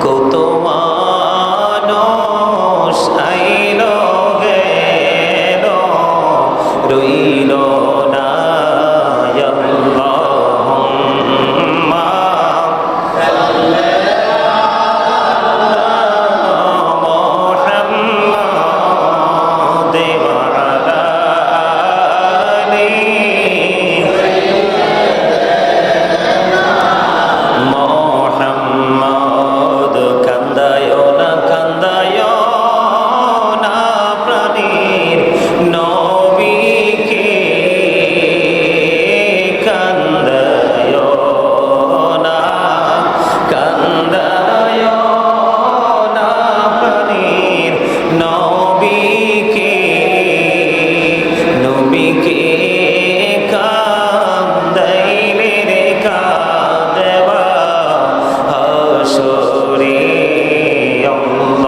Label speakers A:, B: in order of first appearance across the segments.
A: কত মানুষ আইল গেল রইল না আল্লাহুম্মা মুহাম্মাদ ওয়া আলা আলি মুহাম্মদ কান্দায় না প্রাণীর নবীকে কান্দায় না প্রাণীর নবীকে কান্দাইলে রে কাঁদবা হাসরে আল্লাহুম্মা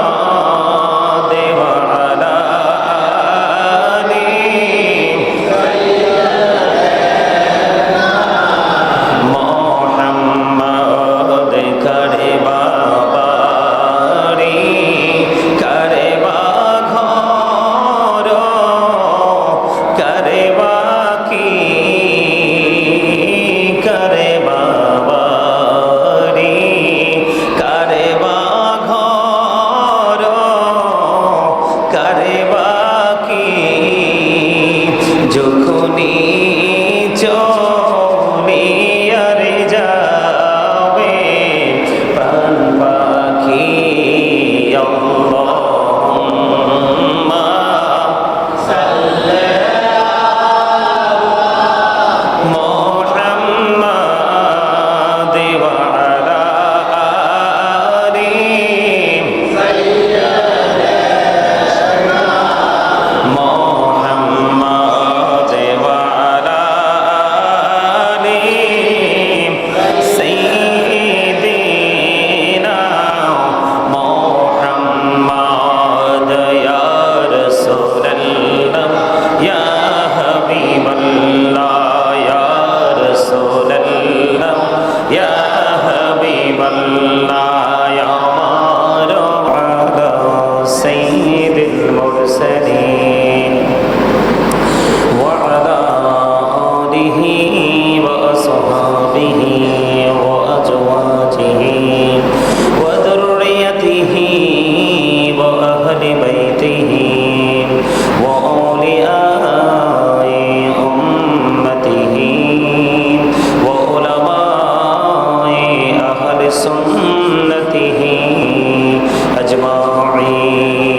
A: মুহাম্মাদ ওয়া আলা আলি মুহাম্মাদ করে বাবারি করে বাঘর করে বাকি করে বাবারি করে বাঘর করে বাকি যখনই চলিয়ারে যাবে প্রাণ পাখি আল্লাহুম্মা মুহাম্মাদ ওয়া আলা আলি মুহাম্মাদ ওয়া আলা আলি সাইয়্যিদিনা মুহাম্মাদ ইয়া রাসূলুল্লাহ ইয়া হাবিবাল্লাহ ইয়া রাসূলুল্লাহ ইয়া হাবিবাল্লাহ ইয়া মারহাবা সাইয়্যিদুল মুরসালিন ওয়া আলা আলিহি ওয়া আসহাবিহি ওয়া আজওয়াজিহি ওয়া যুররিয়াতিহি ওয়া আহলি বাইতিহি ওয়া আউলিয়াই উম্মতিহি ওয়া উলামাই আহলি সুন্নতিহি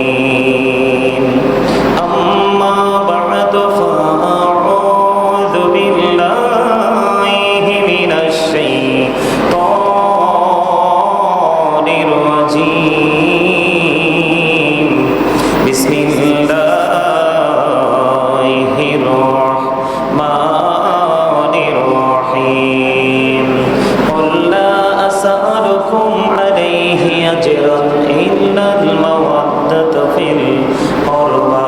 A: আজমাইন আম্মা বা'দু ফাআউযু বিল্লাহি মিনাশ শাইতানির রাজীম বিসমিল্লাহির রাহমানির রাহিম কুল লা আসআলুকুম আলাইহি আজরান ইল্লাল মাওয়াদ্দাতা ফিল কুরবা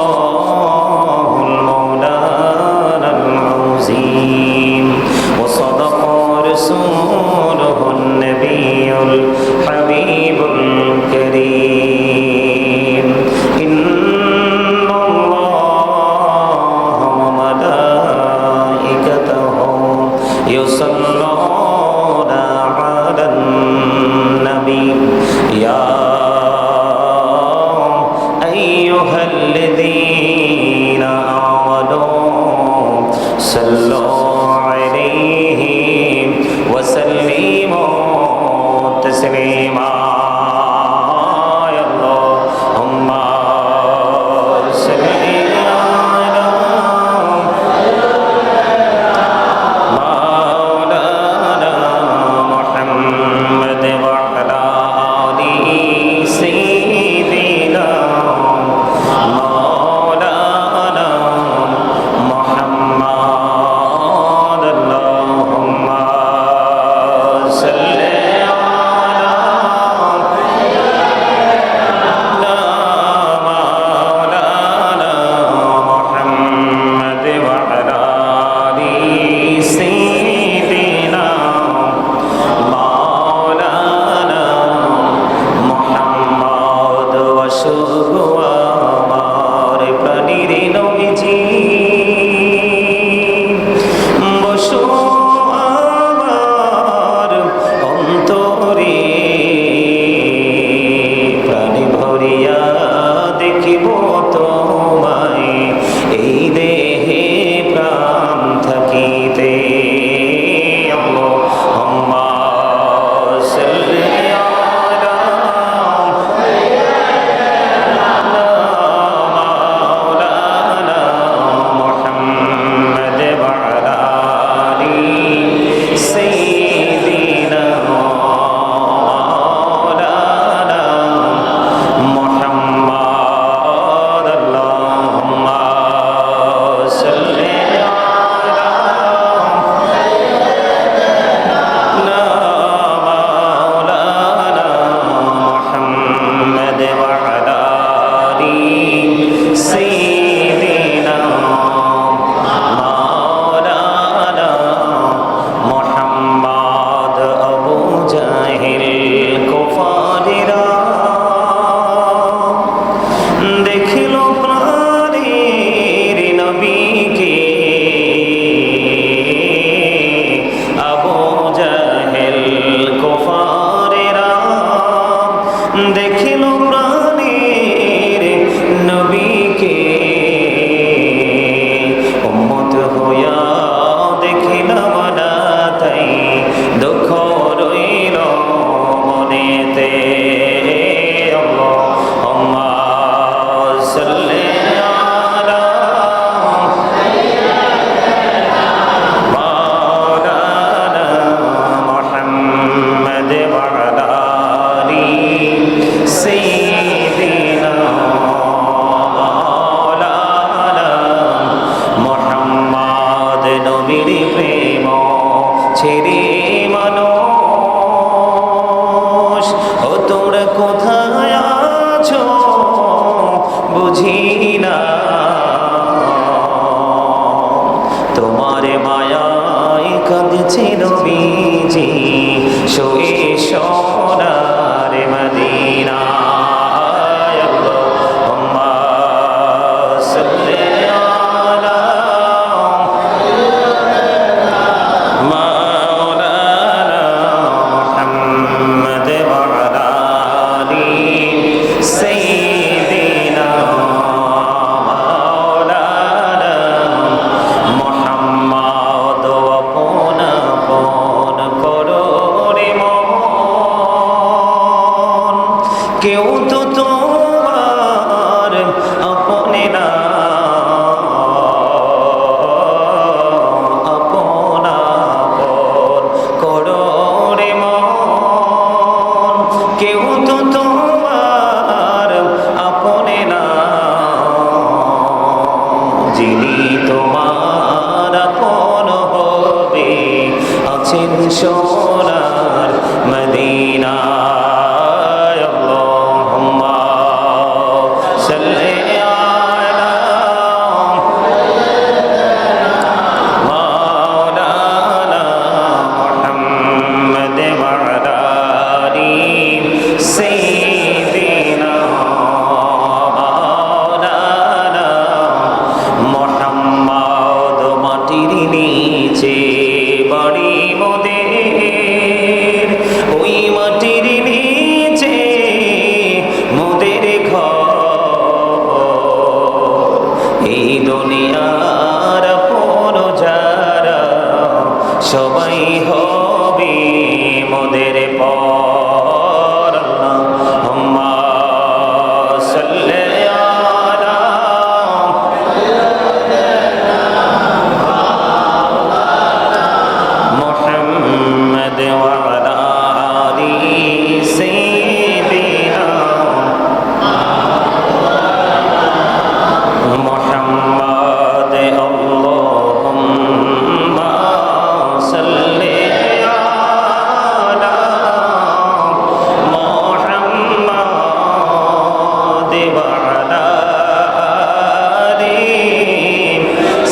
A: সাদাকাল্লাহুল মাওলানাল আযীম ওয়া সাদাকা রাসূলুহুন নাবিয়্যুল হাবিবুল কারীম ইন্নাল্লাহা ওয়া মালাইকাতাহু ইউসাল্লুনা আলান নাবী ইয়া আইয়ুহাল্লাযীনা আমানু সাল্লু আলাইহি ওয়া সাল্লিমু তাসলিমা আল্লাহুম্মা সাল্লি আলা মাওলানা মুহাম্মদ ওয়া আলা আলি সাইয়্যিদিনা ওগো আমার প্রাণীর নবীজি বসো আমার অন্তরে প্রাণী ভরিয়া দেখিব তোমায় এই দেহে প্রাণ থাকিতে আল্লাহুম্মা সাল্লি আলা মাওলানা মুহাম্মদ ওয়া আলা আলি সাইয়্যিদিনা মাওলানা মুহাম্মদ আল্লাহুম্মা সাল্লি আলা মাওলানা মুহাম্মদ ওয়া আলা আলি সাইয়্যিদিনা মাওলানা মুহাম্মদ আবু জাহিল কুফারিরা দেখিল প্রাণীর নবীকে আবু জাহেল কুফারেরা দেখিল প্রাণীর নবীকে উম্মত হইয়া দেখিলাম না তাই দুঃখ রইল মনেতে আল্লাহুম্মা সাল্লি আলা মাওলানা মুহাম্মদ ওয়া আলা আলি সাইয়্যিদিনা মাওলানা মুহাম্মদ নবীর প্রেম ছেড়ে মানুষ ও তোমরা কোথায় আছো বুঝি না তোমার মায়ায় কাঁদছে নবীজি শুয়ে সোনার মদিনা আল্লাহুম্মা সাল্লি আলা মাওলানা মুহাম্মদ ওয়া আলা আলি সাইয়্যিদিনা মাওলানা মুহাম্মদ আপন আপন করো রে মন কেউ তো তোমার আপনে না আপন আপন করো রে মন কেউ তো তোমার আপনে না যিনি তোমার আপন হবে আছেন সোনার মদিনায় আল্লাহুম্মা সাল্লি আলা মাওলানা মুহাম্মদ ওয়া আলা আলি সাইয়্যিদিনা মাওলানা মুহাম্মদ মাটির নিচে বাড়ি মোদের ওই মাটির নিচে মোদের ঘর এই দুনিয়ার আপন যারা সবাই হবে মোদের পর আল্লাহুম্মা সাল্লি আলা মুহাম্মদ ওয়া আলা আলি সাইয়্যিদিনা মুহাম্মদ আল্লাহুম্মা সাল্লি আলা মুহাম্মদ ওয়া আলা আলি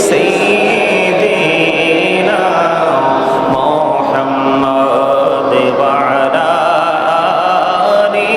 A: সাইয়্যিদিনা মুহাম্মদ ওয়া আলা আলি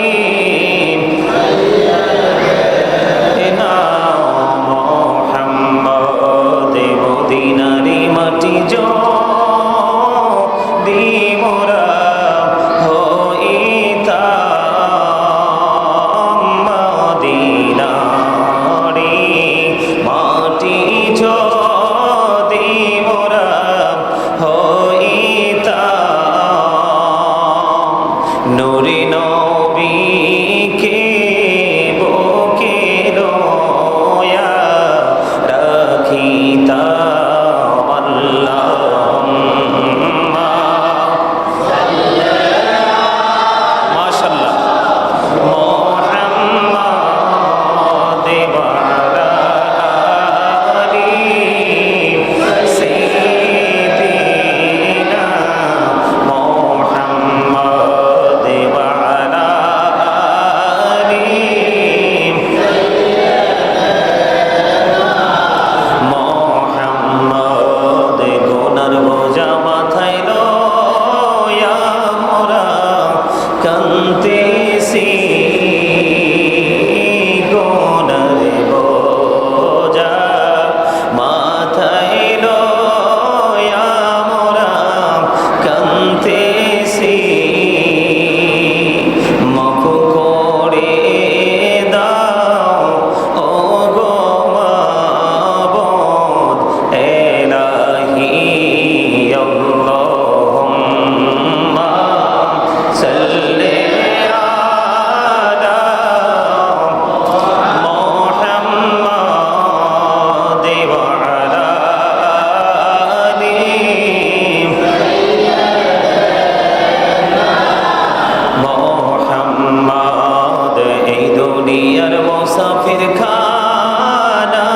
A: মুসাফির খানা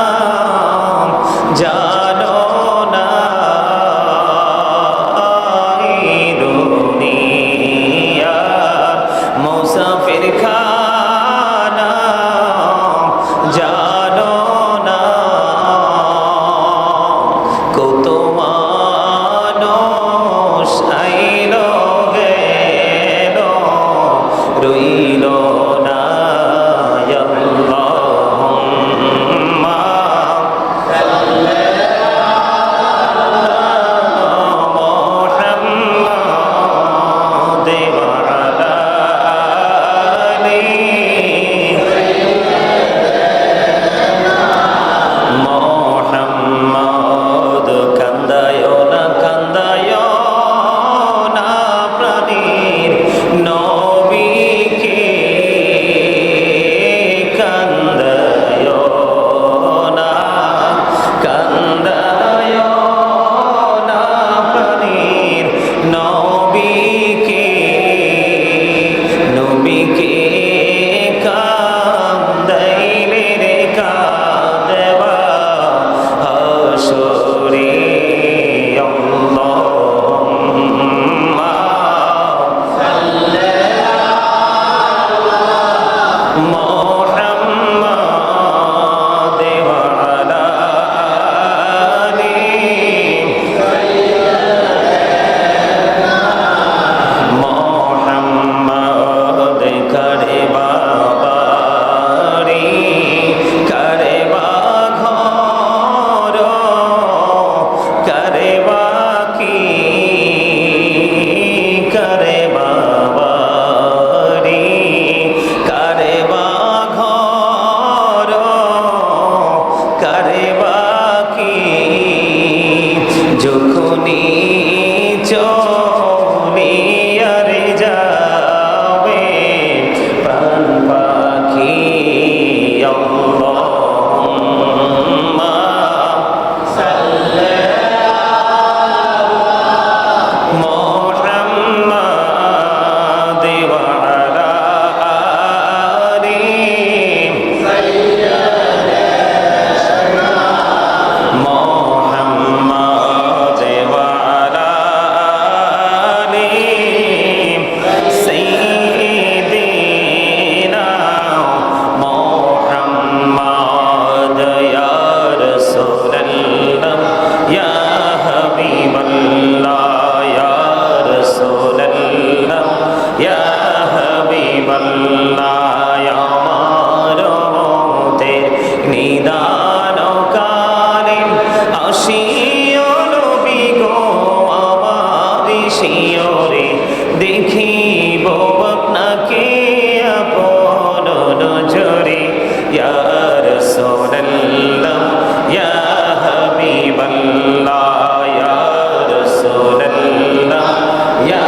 A: জানো না এই দুনিয়া মুসাফির খানা জানো না কত মানুষ আইলো গেল রইল না আল্লাহুম্মা মুহাম্মাদ ওয়া আলা মোহাম্মদ কান্দায় না প্রাণীর নবীকে কান্দায় না প্রাণীর নবীকে কান্দাইলে রে কাঁদবা হাসরে আল্লাহুম্মা মুহাম্মাদ ওয়া আলা মোহাম্মদ করে বাবারি করে ঘর করে বাকি করে বাবারি করে ঘর করে বাকি যখনি চলিয়ারে যাবে প্রাণ পাখি আল্লাহুম্মা মুহাম্মাদ ওয়া আলা মোহাম্মদ ওয়া আলা সাইয়্যিদিনা মুহাম্মদ ইয়া রাসূলুল্লাহ ইয়া হাবিবাল্লাহ ইয়া রাসূলুল্লাহ ইয়া হাবিবাল্লাহ আমার মতের নিদান কালে আসিও নবী গো আমার শিয়রে দেখিব আপনাকে আপন নজরে ইয়া রাসূলুল্লাহ ইয়া হাবিবাল্লাহ ইয়া রাসূলুল্লাহ ইয়া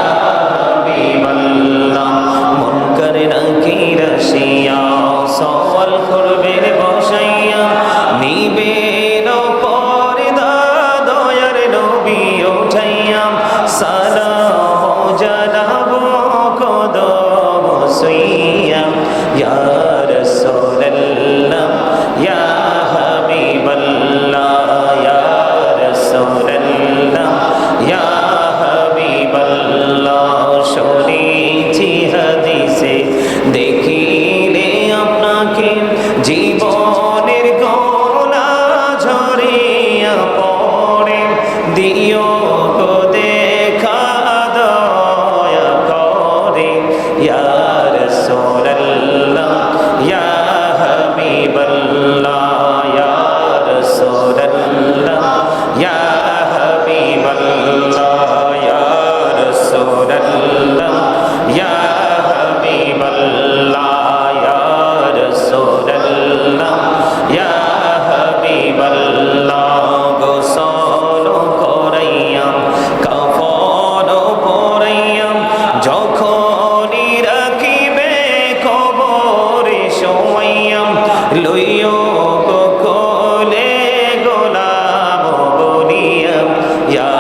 A: হাবিবাল্লাহ মুনকার নাকির আসিয়া সওয়াল করবে বসাইয়া নিবেন পর্দা দয়ার নবী উঠাইয়া সালাম জানাবো কদম সুইয়া ইয়া রাসূলুল্লাহ ইয়া হাবিবাল্লাহ ইয়া রাসূলুল্লাহ ইয়া হাবিবাল্লাহ শুনেছি হাদিসে দেখিলে আপনাকে জীবনের গোনা ঝরিয়া পড়ে দিও গো দেখা দয়া করে ইয়া রাসূলুল্লাহ ইয়া হাবিবাল্লাহ ইয়া রাসূলুল্লাহ ইয়া হাবিবাল্লাহ ইয়া রাসূলুল্লাহ ইয়া হাবিবাল্লাহ ইয়া রাসূলুল্লাহ ইয়া হাবিবাল্লাহ গোসল করাইয়া কাফন পরাইয়া যখনই রাখিবে কবরে শোয়াইয়া লইও গো কোলে গোলাম বনিয়া ইয়া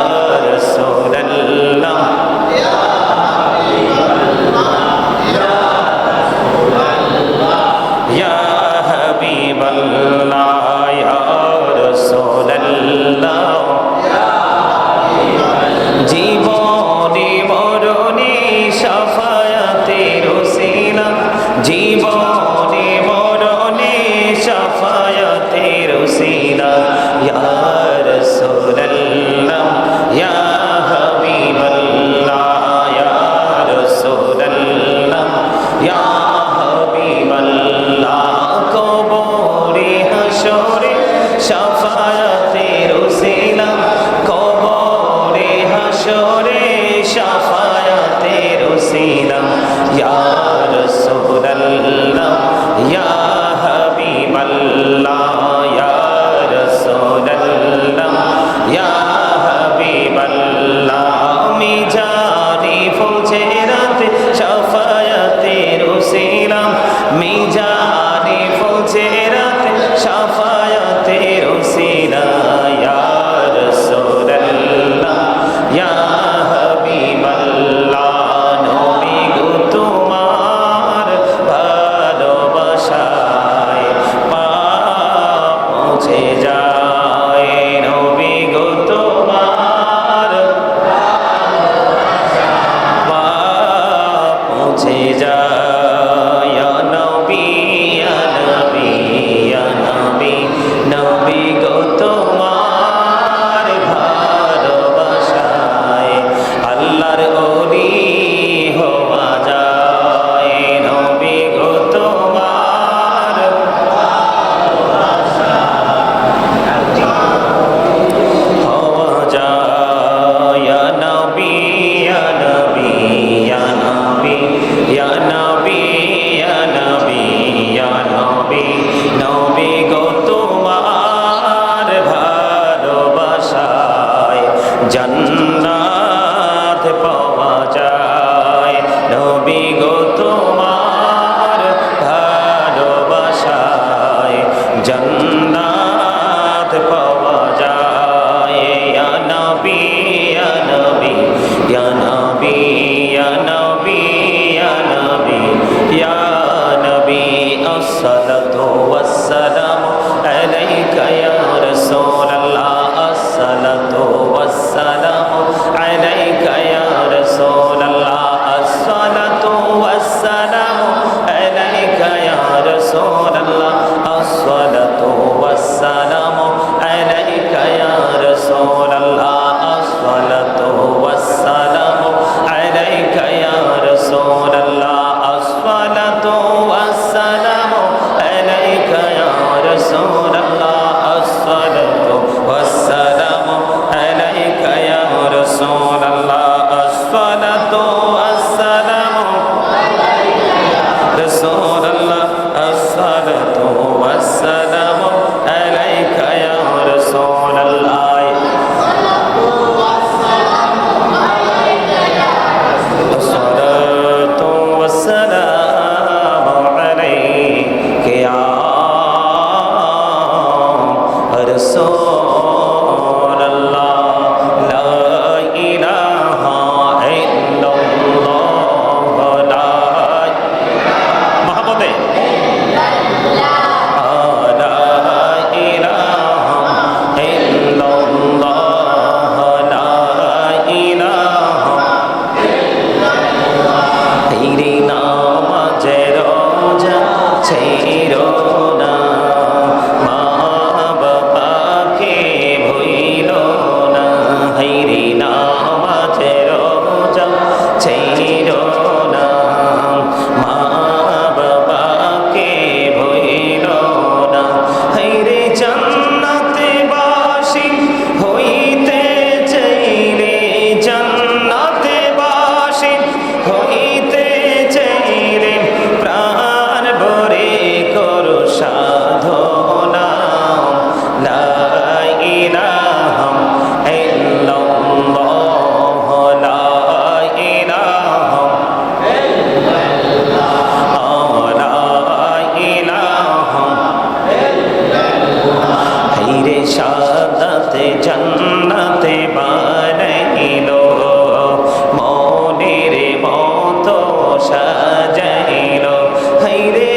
A: রাসূলুল্লাহ ইয়া মুছে যায় নবী গো তোমার পাপ মুছে যায় ইয়া নবী ইয়া নবী ইয়া নবী নবী গো তোমার ভালোবাসায় আল্লাহর ওলি হওয়া যায় নবী গো তোমার হওয়া যায় ইয়া নবী ইয়া নবী ইয়া নবী ইয়া নবী ইয়া নবী ইয়া নবী নবী গো তোমার ভালোবাসায় জান্নাত পাওয়া যায় নবী গো তোমার ভালোবাসায় জান্নাত পাওয়া যায় ইয়া নবী ইয়া নবী ইয়া নবী ইয়া নবী ইয়া নবী ইয়া নবী আসসালাতু ওয়াসসালামু আলাইকা ইয়া রাসূলুল্লাহ আসসালাতু ওয়াসসালামু আলাইকা ইয়া রাসূলুল্লাহ আসসালাতু ওয়াসসালামু আলাইকা ইয়া রাসূলুল্লাহ আসসালাতু ওয়াসসালামু আলাইকা ইয়া রাসূলুল্লাহ আসসালাতু ওয়াসসালামু আলাইকা ইয়া রাসূলুল্লাহ আসসালাতু ওয়াসসালামু আলাইকা ইয়া রাসূলুল্লাহ আসসালাতু ওয়াসসালামু আলাইকা ইয়া রাসূলুল্লাহ আসসালাতু ওয়াসসালামু রাসূলুল্লাহ আসসালাতু ওয়াসসালামু আলাইকা ইয়া রাসূলুল্লাহ আসসালাতু ওয়াসসালামু আলাইকা ইয়া রাসূলুল্লাহ লা ইলাহা ইল্লাল্লাহ লা মহব্বতে লা ইলাহা ইল্লাল্লাহ লা ইলাহা তেরি নামাজে রোজা ছেড়ো না মা বাবাকে ভুইলো না হেরি নামাজে রোজা ছেড়ো না মা বাবাকে ভুইলো না হেরি জান্নাতে বাসী হইতে চাইলে জান্নাতে বাসী হইতে চাইলে প্রাণ ভরে করো সাধনা লা ইলাহা ইল্লাল্লাহ লা ইলাহা লা ইলাহা হাইরে সাদাতে জান্নাতে বানাইলো মনের মতো সাজাইলো হাইরে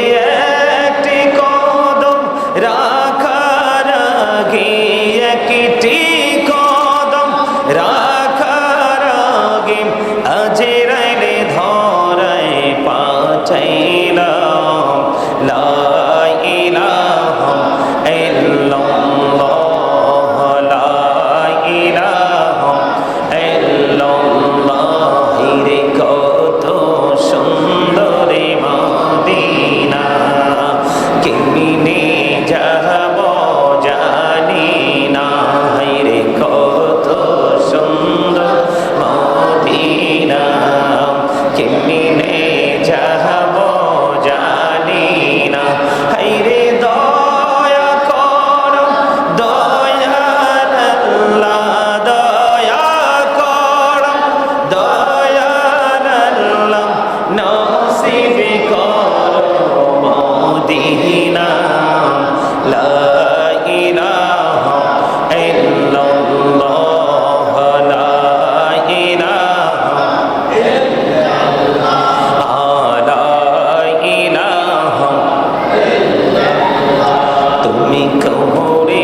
A: একটি কদম রাখার আগে একটি কদম রাখার আগে আজরাইলে ধরায় পাঠাইলাম লা ইলাহা ইল্লাল্লাহ লা ইলাহা ইল্লাল্লাহ হিরে কত সুন্দর মদিনা কেমনে যাব জানি না হিরে কত সুন্দর মদিনা কেমনে যাব জানি না হাইরে দয়া করো দয়াল আল্লাহ দয়া করো দয়াল আল্লাহ নসিব করো মদিনা লা ইলাহা ইল্লাল্লাহ লা ইলাহা লা ইলাহা তুমি কবরে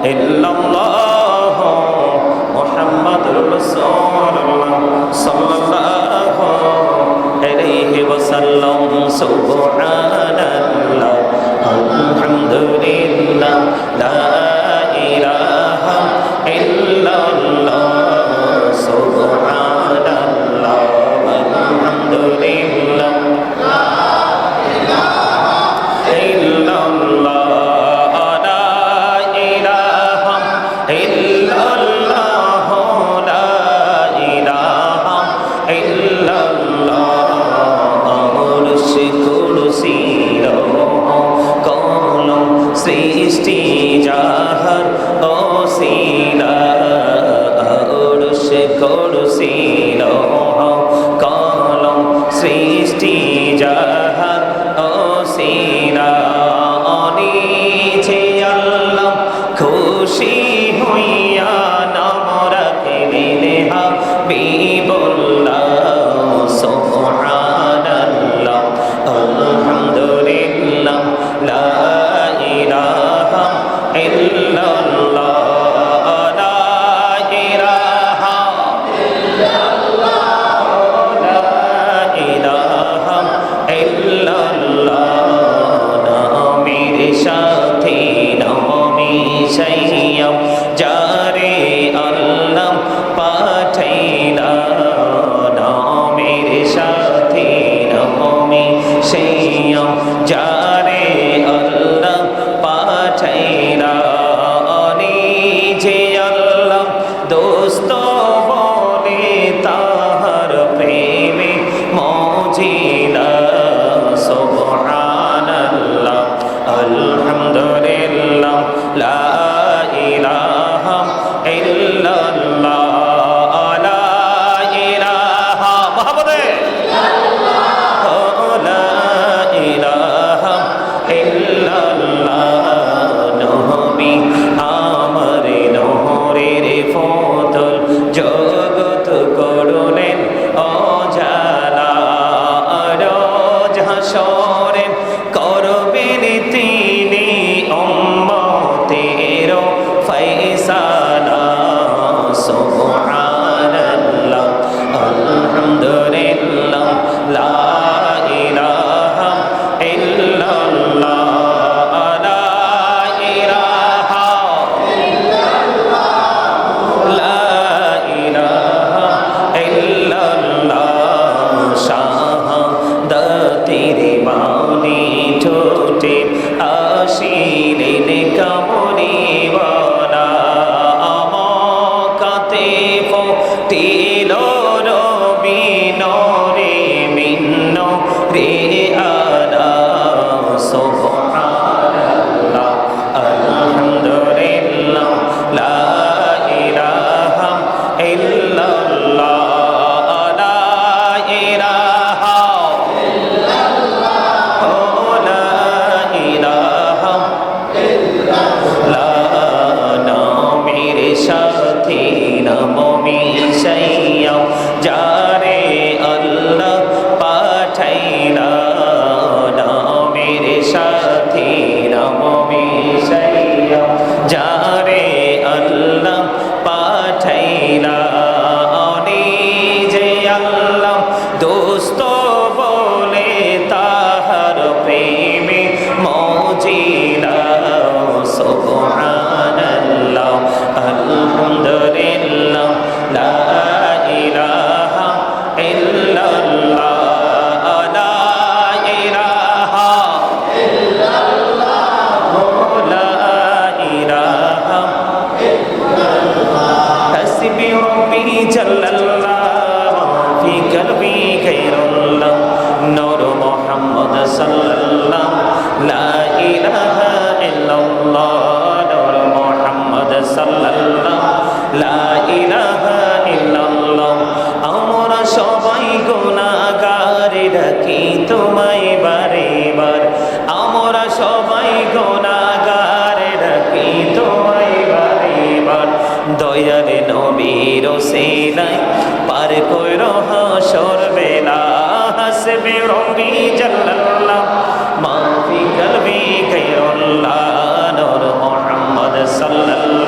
A: ইল্লাল্লাহ মুহাম্মাদুর রাসূলুল্লাহ সাল্লাল্লাহু আলাইহি ওয়াসাল্লাম সুবহানাল্লাহ আলহামদুলিল্লাহ লা ইলাহা ইল্লাল্লাহ সুবহানাল্লাহ আলহামদুলিল্লাহ সৃষ্টি যাহার অসীলা আরশ কুরসি লৌহ কলম সৃষ্টি যাহার অসীলা অনিছে আল্লাহ খুশি হইয়া নাম রাখিলেন হাবিবুল্লাহ সুবহানাল্লাহ আলহামদুলিল্লাহ লা যারে আল্লাহ পাঠাইলা নিজে আল্লাহ দোস্ত বলে তাহার প্রেমে মজিলা সুবহানাল্লাহ আলহামদুলিল্লাহ লা ইলাহা ইল্লাল্লাহ লা ইলাহা মুহাম্মাদে জগত করলেন অজালা রোজ হাসরেন করবেন তিনি উম্মতের ফয়সালা সুবহানাল্লাহ আলহামদুলিল্লাহ লা ইলাহা ইল্লাল্লাহ আসিলেন কামড়িওয়ালা আমাকাতে ফটিল রবি নরে মিন্ন রে আলা সুবহানাল্লাহ আলহামদুলিল্লাহ লা ইলাহা ইল্লাল্লাহ যারে আল্লাহ পাঠাইলা নামের সাথী নাম মিশাইয়া যারে আল্লাহ পাঠাইলা নিজে আল্লাহ দোস্ত বলে তাহার প্রেমে মজিলা সুবহানাল্লাহ আলহামদুলিল্লাহ লা ইলাহা ইল্লাল্লাহ লা ইলাহা ইল্লাল্লাহ লা ইলাহা ইল্লাল্লাহ হাসবি রব্বি জাল্লাল্লাহ ফি কলবি খায়রুল্লাহ নূর মুহাম্মদ সাল্লাল্লাহ লা ইলাহা ইল্লাল্লাহ নূর মুহাম্মদ সাল্লাল্লাহ লা ইলাহা ইল্লাল্লাহ আমরা সবাই গুনাহগার ডাকি তোমায় বারে বার আমরা সবাই গুনাহগার ডাকি তোমায় বারে বার দয়ার নবীর ওসিলায় পার কইরো হাসর বেলা হাসবি রব্বি জাল্লাল্লাহ মা ফি কলবি খায়রুল্লাহ নূর মুহাম্মদ সাল্লাল্লাহ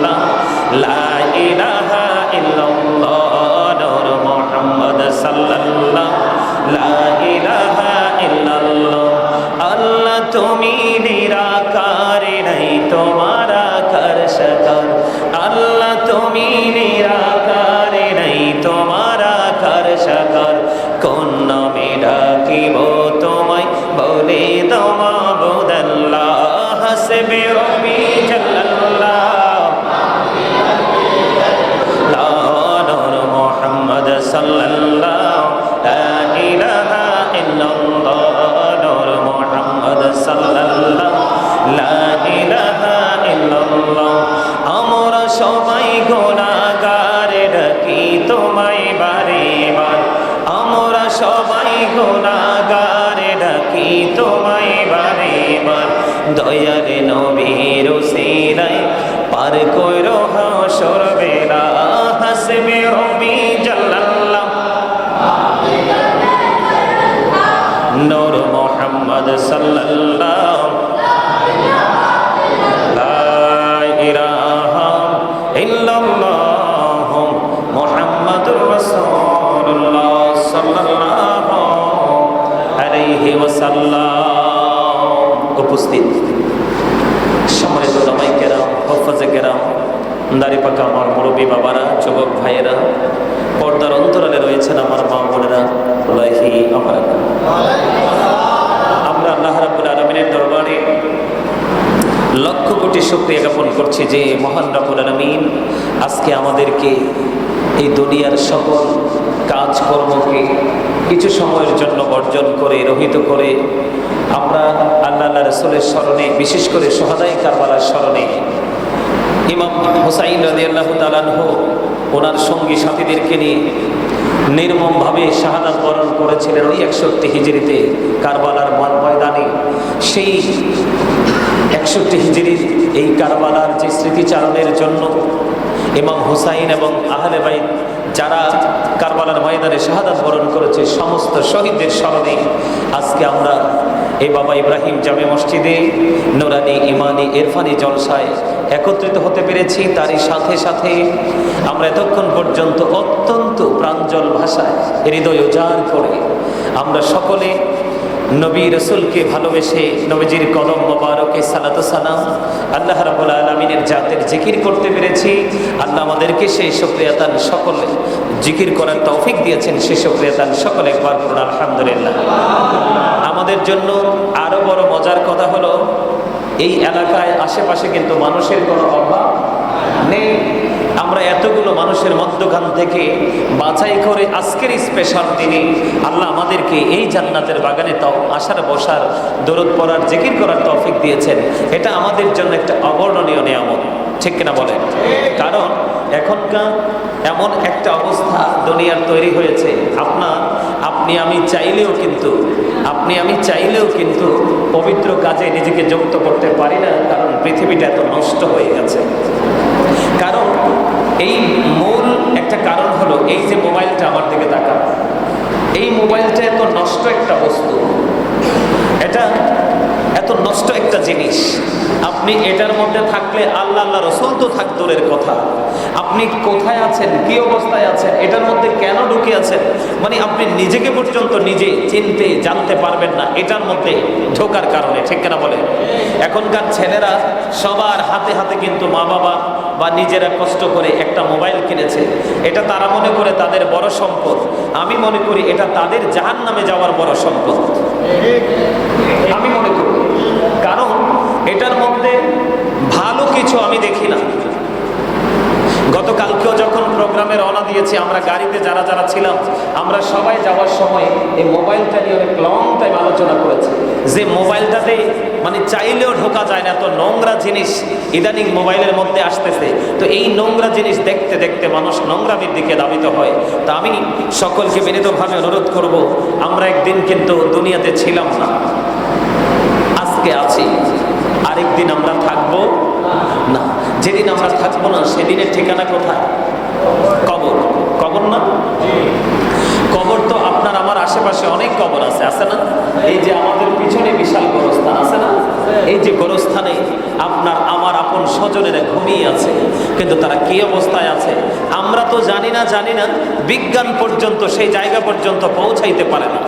A: আর কইরো হাসর বেলা হাসবি রব্বি জাল্লাল্লাহ নূর মুহাম্মদ সাল্লাল্লাহু লা ইলাহা ইল্লাল্লাহ মুহাম্মাদুর রাসূলুল্লাহ সাল্লাল্লাহু আলাইহি ওয়াসাল্লাম। উপস্থিত সম্মানিত উলামায়ে কেরাম, হুফাজে কেরাম, দাড়ি পাকা আমার মুরব্বী বাবারা, যুবক ভাইয়েরা, পর্দার অন্তরালে রয়েছেন আমার মা বোনেরা, আমরা আল্লাহ রাব্বুল আলামিনের দরবারে লক্ষ কোটি শুকরিয়া জ্ঞাপন করছি যে মহান রাব্বুল আলামিন আজকে আমাদেরকে এই দুনিয়ার সকল কাজকর্মকে কিছু সময়ের জন্য বর্জন করে রহিত করে আমরা আল্লাহ রাসূলের স্মরণে, বিশেষ করে শুহাদায়ে কারবালার স্মরণে ইমাম হুসাইন রাদিয়াল্লাহু তাআলা আনহু ওনার সঙ্গী সাথীদেরকে নিয়ে নির্মমভাবে শাহাদাত বরণ করেছিলেন ওই 61 হিজরিতে কারবালার ময়দানে। সেই 61 হিজরির এই কারবালার যে স্মৃতিচারণের জন্য ইমাম হুসাইন এবং আহলে বাইত যারা কারবালার ময়দানে শাহাদাত বরণ করেছে সমস্ত শহীদদের স্মরণে আজকে আমরা এই বাবা ইব্রাহিম জামে মসজিদে নুরানি ইমানি ইরফানি জলসায় একত্রিত হতে পেরেছি। তারই সাথে সাথে আমরা এতক্ষণ পর্যন্ত অত্যন্ত প্রাঞ্জল ভাষায় হৃদয় উজাড় করে আমরা সকলে নবী রসুলকে ভালোবেসে নবীজির কদম মোবারকে সালাতু সালাম আল্লাহ রাব্বুল আলামিনের জাতের জিকির করতে পেরেছি। আল্লাহ আমাদেরকে সেই শুকরিয়াতান সকলে জিকির করার তৌফিক দিয়েছেন, সেই শুকরিয়াতান সকলে একবার পড়ুন আলহামদুলিল্লাহ। আমাদের জন্য আরো বড় মজার কথা হলো এই এলাকায় আশেপাশে কিন্তু মানুষের কোনো অভাব নেই। আমরা এতগুলো মানুষের মধ্যখান থেকে বাছাই করে আজকের স্পেশাল দিনে আল্লাহ আমাদেরকে এই জান্নাতের বাগানে আসার বসার দরুদ পড়ার জিকির করার তৌফিক দিয়েছেন। এটা আমাদের জন্য একটা অবর্ণনীয় নিয়ামত, ঠিক কিনা বলেন? কারণ এখনকার এমন একটা অবস্থা দুনিয়ার তৈরি হয়েছে, আপনি আমি চাইলেও কিন্তু পবিত্র কাজে নিজেকে যুক্ত করতে পারি না, কারণ পৃথিবীটা এত নষ্ট হয়ে গেছে। কারণ এই মূল একটা কারণ হলো এই যে মোবাইলটা আমার দিকে তাকান, এই মোবাইলটা এত নষ্ট একটা বস্তু, এটা এত নষ্ট একটা জিনিস। আপনি এটার মধ্যে থাকলে আল্লাহ রসুল তো থাক দূরের কথা, আপনি কোথায় আছেন, কি অবস্থায় আছেন, এটার মধ্যে কেন ঢুকে আছেন, মানে আপনি নিজেকে পর্যন্ত নিজে চিনতে জানতে পারবেন না এটার মধ্যে ঢোকার কারণে, ঠিক কিনা বলে? এখনকার ছেলেরা সবার হাতে হাতে কিন্তু মা বাবা বা নিজেরা কষ্ট করে একটা মোবাইল কিনেছে, এটা তারা মনে করে তাদের বড় সম্পদ। আমি মনে করি এটা তাদের জাহান্নামে যাওয়ার বড় সম্পদ, আমি মনে করি। কারণ এটার মধ্যে ভালো কিছু আমি দেখি না। গতকালকেও যখন প্রোগ্রামে রওনা দিয়েছি, আমরা গাড়িতে যারা যারা ছিলাম, আমরা সবাই যাওয়ার সময় এই মোবাইলটা নিয়ে অনেক লং টাইম আলোচনা করেছি যে মোবাইলটাতে মানে চাইলেও ঢোকা যায় না, এত নোংরা জিনিস ইদানিং মোবাইলের মধ্যে আসতেছে। তো এই নোংরা জিনিস দেখতে দেখতে মানুষ নোংরামির দিকে ধাবিত হয়। তা আমি সকলকে বিনীতভাবে অনুরোধ করব, আমরা একদিন কিন্তু দুনিয়াতে ছিলাম না, আজকে আছি, আরেকদিন আমরা থাকবো না। যেদিন আমরা থাকবো না সেদিনের ঠিকানা কোথায়? কবর। কবর না? কবর তো আপনার আমার আশেপাশে অনেক কবর আছে, আছে না? এই যে আমাদের পিছনে বিশাল গোরস্থান আছে না, এই যে গোরস্থানে আপনার আমার আপন স্বজনেরা ঘুমিয়ে আছে, কিন্তু তারা কি অবস্থায় আছে আমরা তো জানি না। বিজ্ঞান পর্যন্ত সেই জায়গা পর্যন্ত পৌঁছাইতে পারে না।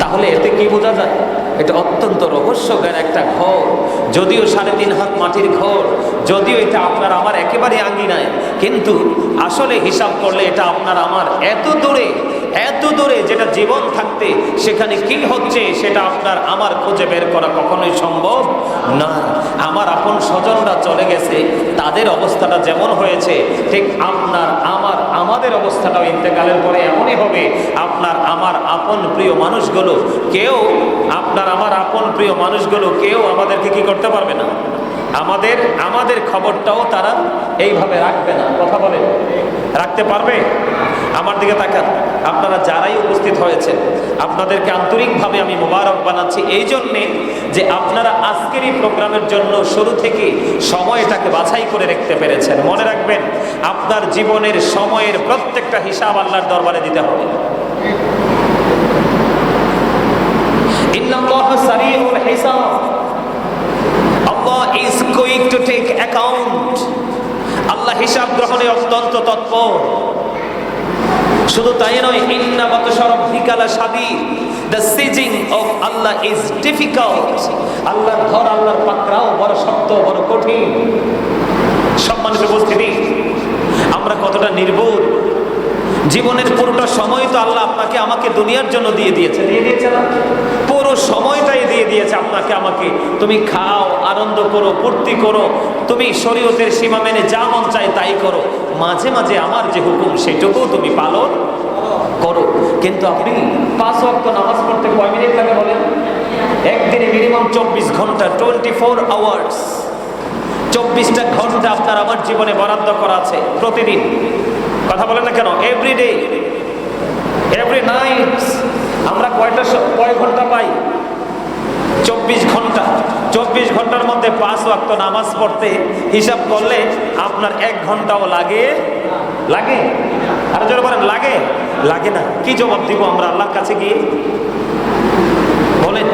A: তাহলে এতে কি বোঝা যায়? এটা অত্যন্ত রহস্যজ্ঞান একটা ঘর, যদিও 3.5 হাত মাটির ঘর, যদিও এটা আপনার আমার একেবারে আঙ্গিনায়, কিন্তু আসলে হিসাব করলে এটা আপনার আমার এত দূরে যেটা জীবন থাকতে সেখানে কি হচ্ছে সেটা আপনার আমার খুঁজে বের করা কখনোই সম্ভব না। আমার আপন স্বজনরা চলে গেছে, তাদের অবস্থাটা যেমন হয়েছে ঠিক আমাদের অবস্থাটাও ইন্তেকালের পরে এমনই হবে। আপনার আমার আপন প্রিয় মানুষগুলো কেউ আমাদেরকে কি করতে পারবে না, আমাদের আমাদের খবরটাও তারা এইভাবে রাখবে না। কথা বলে রাখতে পারবে? আমার দিকে তাকান, আপনারা যারাই উপস্থিত হয়েছেন আপনাদেরকে আন্তরিকভাবে আমি মোবারক বানাচ্ছি এই জন্যে যে আপনারা আজকের এই প্রোগ্রামের জন্য শুরু থেকে সময়টাকে বাছাই করে রাখতে পেরেছেন। মনে রাখবেন, আপনার জীবনের সময়ের প্রত্যেকটা হিসাব আল্লাহর দরবারে দিতে হবে। ইন্নাল্লাহা সারিউল হিসাব, Allah is going to take account. আল্লাহ হিসাব গ্রহণে অত্যন্ত তৎপর। শুধু তাই নয়, ইন্না বাতশা রাব্বিকা লাশাদীদ, the sieging of Allah is difficult. আল্লাহর ধর, আল্লাহর পাকড়াও বড় শক্ত, বড় কঠিন। সম্মানিত উপস্থিতি, আমরা কতটা নির্ভুল। জীবনের পুরোটা সময় তো আল্লাহ আপনাকে আমাকে দুনিয়ার জন্য দিয়ে দিয়েছে না? পুরো সময়টাই দিয়ে দিয়েছে আপনাকে আমাকে। তুমি খাও, আনন্দ করো, ফুর্তি করো, তুমি শরীয়তের সীমা মেনে যা মন চায় তাই করো। মাঝে মাঝে আমার যে হুকুম সেটুকু তুমি পালন করো। কিন্তু আপনি 5 ওয়াক্ত নামাজ পড়তে কয় মিনিট লাগে বলেন? একদিনে মিনিমাম 24 ঘন্টা, 24 আওয়ার্স। 24টা ঘন্টা আপনার আমার জীবনে বরাদ্দ করা আছে প্রতিদিন। কথা বলেন না কেন? এভরিডে, এভরি নাইট আমরা কয় ঘন্টা পাই? 24 ঘন্টা। 24 ঘন্টার মধ্যে 5 ওয়াক্ত নামাজ পড়তে হিসাব করলে আপনার 1 ঘন্টাও লাগে? আর জোরে বলেন, লাগে না। কি জবাব দিব আমরা আল্লাহর কাছে গিয়ে? বলেন,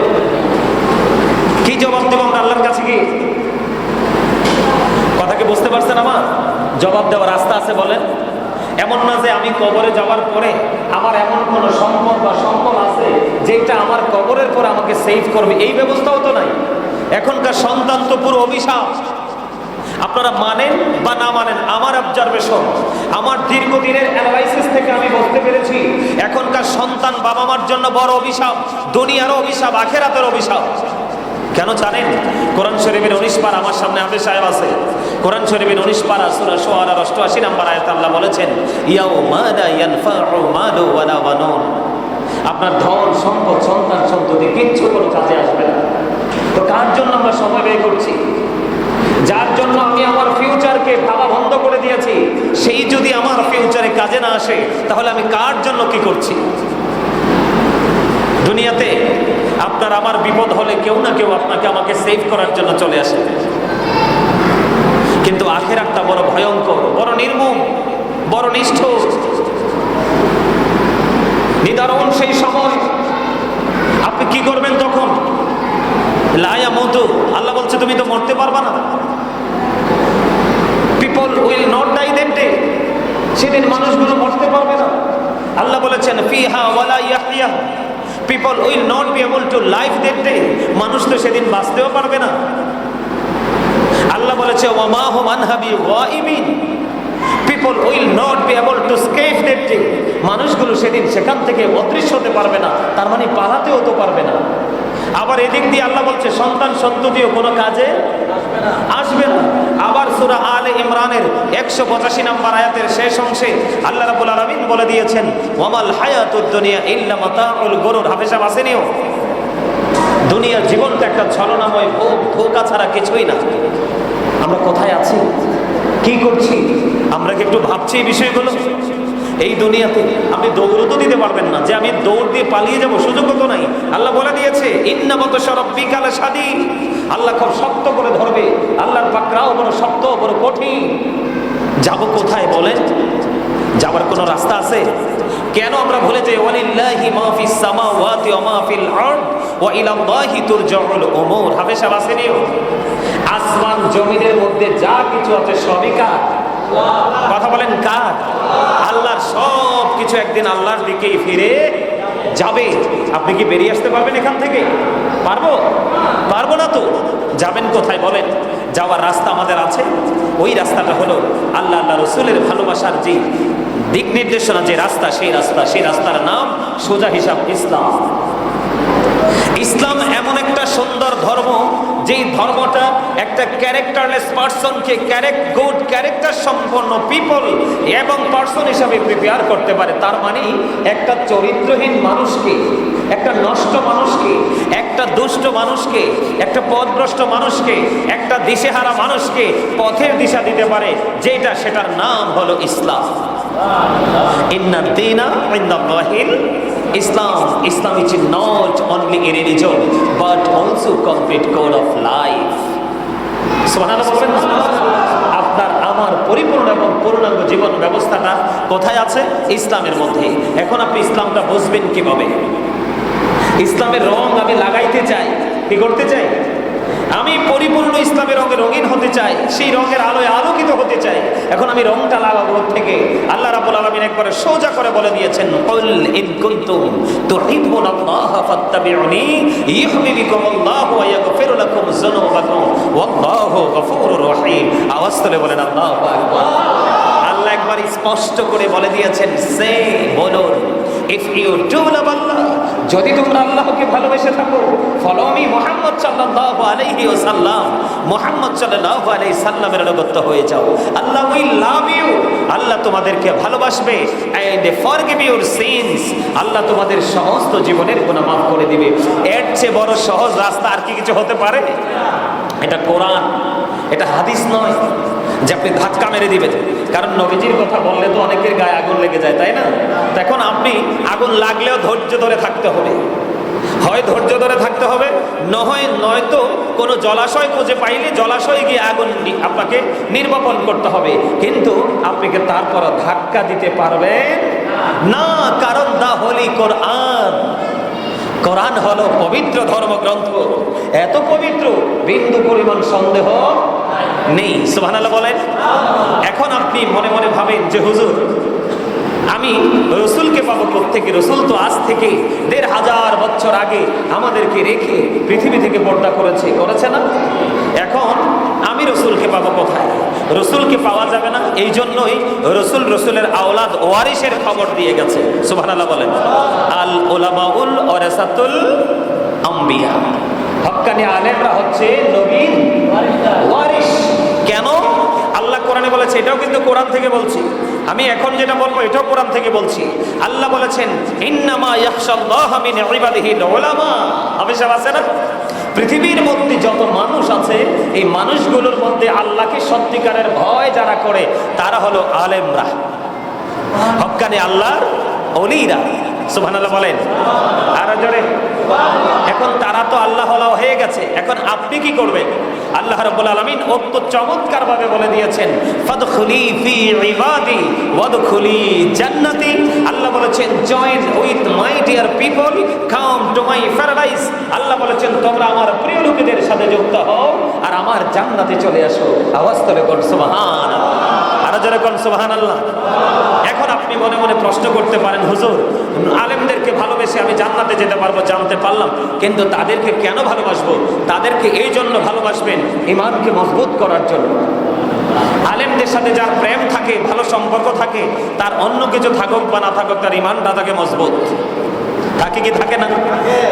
A: কি জবাব দিব আমরা আল্লাহর কাছে গিয়ে? কথা কি বুঝতে পারছেন আমার? জবাব দেওয়ার রাস্তা আছে বলেন? এমন না যে আমি কবরে যাওয়ার পরে আমার এমন কোন সম্পদ বা সম্পদ আছে যেটা আমার কবরের পরে আমাকে সেভ করবে, এই ব্যবস্থাও তো নাই। এখনকার সন্তান তো পুরো অভিশাপ। আপনারা মানেন বা না মানেন, আমার অবজারভেশন, আমার দীর্ঘদিনের অ্যানালাইসিস থেকে আমি বুঝতে পেরেছি এখনকার সন্তান বাবা মার জন্য বড় অভিশাপ। দুনিয়ারও অভিশাপ, আখেরাতের অভিশাপ। কেন জানেন? কোরআন শরীফের 19 পারা, আমার সামনে হাফেজ সাহেব আছে, কোরআন শরীফের 19 পারা সূরা শুআরা 88 নম্বর আয়াতে আল্লাহ বলেছেন, ইয়াউমা লা ইয়ানফাউ মালু ওয়ালা বানুন। আপনার ধন সম্পদ, সন্তান সন্ততি কিচ্ছু কোনো কাজে আসবে না। তো কার জন্য আমরা সময় ব্যয় করছি? যার জন্য আমি আমার ফিউচারকে ভাবা বন্ধ করে দিয়েছি, সেই যদি আমার ফিউচারে কাজে না আসে তাহলে আমি কার জন্য কি করছি? দুনিয়াতে আপনার আমার বিপদ হলে কেউ না কেউ আপনাকে আমাকে সেভ করার জন্য চলে আসে। কিন্তু আখিরাতটা বড় ভয়ঙ্কর, বড় নির্মম, বড় নিষ্ঠুর, নিদারুণ সেই সময়। আপনি কি করবেন তখন? লা ইয়ামুতু, আল্লাহ বলছে তুমি তো মরতে পারবা না। People will not die that day, সেদিন মানুষগুলো মরতে পারবে না। আল্লাহ বলেছেন ফিহা ওয়ালা ইয়াহইয়া, people will not be able to live that day, মানুষ তো সেদিন বাঁচতেও পারবে না। আল্লাহ বলেছে ওয়ামা হুম আনহা বিগাইবিন, people will not be able to escape that day, মানুষগুলো সেদিন সেখান থেকে অদৃশ্য হতে পারবে না, তার মানে পালাতেও তো পারবে না। আবার এদিক দিয়ে আল্লাহ বলছে সন্তান সন্ততিও কোনো কাজে আসবে না। আবার সূরা আলে ইমরানের 185 নম্বর আয়াতের শেষ অংশে আল্লাহ রাব্বুল আলামিন বলে দিয়েছেন ওয়ামাল হায়াতুদ দুনিয়া ইল্লা মাতাউল গুরুর। হাফেজ সাহেব আসেনিও? দুনিয়ার জীবনটা একটা ছলনাময় ভোগ, ধোঁকা ছাড়া কিছুই না। আমরা কোথায় আছি, কি করছি, আমরা কি একটু ভাবছি এই বিষয়গুলো? এই দুনিয়াতে আপনি দৌড় তো দিতে পারবেন না যে আমি দৌড় দিয়ে পালিয়ে যাব, সুযোগও তো নাই। আল্লাহ বলে দিয়েছে ইন্না বাতশা রাব্বিকা লাশাদীদ, আল্লাহ খুব শক্ত করে ধরবে, আল্লাহর পাকড়াও বড় শক্ত, বড় কঠিন। যাব কোথায় বলেন? যাবার কোনো রাস্তা আছে? কেন আমরা ভুলে যাই ওয়ালিল্লাহি মা ফিস সামাওয়াতি ওয়া মা ফিল আরদ ওয়া ইলাল্লাহি তুরজাউল উমুর। হাফেজ সাহেব আসেনিও? আসমান জমিনের মধ্যে যা কিছু আছে সবই কার? কথা বলেন কার? আল্লাহর। সব কিছু একদিন আল্লাহর দিকেই ফিরে যাবে। আপনি কি বেরিয়ে আসতে পারবেন এখান থেকে? পারবো না তো। যাবেন কোথায় বলেন? যাওয়ার রাস্তা আমাদের আছে। ওই রাস্তাটা হলো আল্লাহ আল্লাহ রসুলের ভালোবাসার যে দিক নির্দেশনা, যে রাস্তা, সেই রাস্তার নাম সোজা হিসাব ইসলাম। ইসলাম এমন একটা সুন্দর ধর্ম যেই ধর্মটা একটা ক্যারেক্টারলেস পার্সনকে গুড ক্যারেক্টার সম্পন্ন পিপল এবং পার্সন হিসাবে প্রিপেয়ার করতে পারে, তার মানে একটা চরিত্রহীন মানুষকে, একটা নষ্ট মানুষকে, একটা দুষ্ট মানুষকে, একটা পথভ্রষ্ট মানুষকে, একটা দিশেহারা মানুষকে পথের দিশা দিতে পারে, যেটা সেটার নাম হলো ইসলাম। ইন্না দীনা ইনদাল্লাহিল ইসলাম। ইসলাম is not only a religion but also complete code of life. সুবহানাল্লাহ বলবেন না? আপনার আমার পরিপূর্ণ এবং পূর্ণাঙ্গ জীবন ব্যবস্থাটা কোথায় আছে? ইসলামের মধ্যে। এখন আপনি ইসলামটা বুঝবেন কিভাবে? ইসলামের রং আমি লাগাইতে চাই, কি করতে চাই? আমি পরিপূর্ণ ইসলামের রঙে রঙিন হতে চাই, সেই রঙের আলোয় আলোকিত হতে চাই। এখন আমি রংটা লাগাবো থেকে, আল্লাহ রাব্বুল আলামিন একবারে সোজা করে বলে দিয়েছেন, কুল ইন কুনতুম তুহিব্বুনাল্লাহ ফাত্তাবিউনি ইউহিব্বুকুমুল্লাহু ওয়া ইয়াগফির লাকুম যুনুবাকুম ওয়াল্লাহু গফুরুর রহিম। আওয়াজ তুলে বলেন আল্লাহু আকবার। আল্লাহ একবার স্পষ্ট করে বলে দিয়েছেন, সে বলুন, ইফ ইউ ডু লাভ আল্লাহ, যদি তোমরা আল্লাহকে ভালোবেসে থাকো, ফলো মি মুহাম্মদ সাল্লাল্লাহু আলাইহি ওয়াসাল্লাম, মুহাম্মদ সাল্লাল্লাহু আলাইহি সাল্লামের অনুগত হয়ে যাও, আল্লাহ উইল লাভ ইউ, আল্লাহ তোমাদেরকে ভালোবাসবে, এন্ড ফরগিভ ইউর সিনস, আল্লাহ তোমাদের সমস্ত জীবনের গুনাহ মাফ করে দিবে। এর চেয়ে বড় সহজ রাস্তা আর কি কিছু হতে পারে? এটা কোরআন, এটা হাদিস নয় যে আপনি ধাক্কা মেরে দিবেন। কারণ নবীজির কথা বললে তো অনেকের গায়ে আগুন লেগে যায়, তাই না? এখন আপনি আগুন লাগলেও ধৈর্য ধরে থাকতে হবে, হয় ধৈর্য ধরে থাকতে হবে, নয়তো কোনো জলাশয় খুঁজে পাইলে জলাশয়ে গিয়ে আগুন আপনাকে নির্বাপন করতে হবে, কিন্তু আপনাকে তারপর ধাক্কা দিতে পারবেন না। কারণ দা হোলি কোরআন, কোরআন হলো পবিত্র ধর্মগ্রন্থ, এত পবিত্র বিন্দু পরিমাণ সন্দেহ নেই। সুবহানাল্লাহ বলেন। এখন আপনি মনে মনে ভাবেন যে হুজুর আমি রসুলকে পাবো কোত্থেকে? রসুল তো আজ থেকে ১৫০০ বছর আগে আমাদেরকে রেখে পৃথিবী থেকে পর্দা করেছে না? এখন আমি রসুলকে পাবো কোথায়? রসুলকে পাওয়া যাবে না, এই জন্যই রসুলের আওলাদ ওয়ারিসের খবর দিয়ে গেছে। সুবহানাল্লাহ বলেন। আল উলামাউল ওয়ারাসাতুল আম্বিয়া, হক্কানি আলেমরা হচ্ছে নবীর ওয়ারিস। কেন? আল্লাহ কোরআনে বলেছে, এটাও কিন্তু কোরআন থেকে বলছি, আমি এখন যেটা বলবো এটাও কোরআন থেকে বলছি। আল্লাহ বলেছেন, ইন্নামা ইয়াখশাল্লাহা মিন ইবাদিহিল উলামা। হাফেজ আছে না? পৃথিবীর মধ্যে যত মানুষ আছে, এই মানুষগুলোর মধ্যে আল্লাহকে সত্যিকারের ভয় যারা করে তারা হলো আলেমরা, হক্কানি আল্লাহর ওলিরা। সুবহানাল্লাহ বলেন। আর জোরে। এখন তারা তো আল্লাহ হয়ে গেছে, এখন আপনি কি করবেন? আল্লাহ রাব্বুল আলামিন অত্যন্ত চমৎকার ভাবে বলে দিয়েছেন, ফাদখুলি ফি ইবাদি ওয়াদখুলি জান্নাতি। আল্লাহ বলেছেন, join with my dear people, come to my paradise. আল্লাহ বলেছেন, তোমরা আমার প্রিয় লোকেদের সাথে যুক্ত হও আর আমার জান্নাতে চলে আসো। আওয়াজ করে কোন সুবহানাল্লাহ, আর জোরে কোন সুবহানাল্লাহ। এখন আপনি মনে মনে প্রশ্ন করতে পারেন, হুজুর আলেমদেরকে ভালোবেসে আমি জান্নাতে যেতে পারবো, জানতে পারলাম, কিন্তু তাদেরকে কেন ভালোবাসবো? তাদেরকে এই জন্য ভালোবাসবেন, ঈমানকে মজবুত করার জন্য। আলেমদের সাথে যার প্রেম থাকে, ভালো সম্পর্ক থাকে, তার অন্য কিছু থাকুক বা না থাকুক, তার ঈমানটা থাকে মজবুত। থাকে কি থাকে না?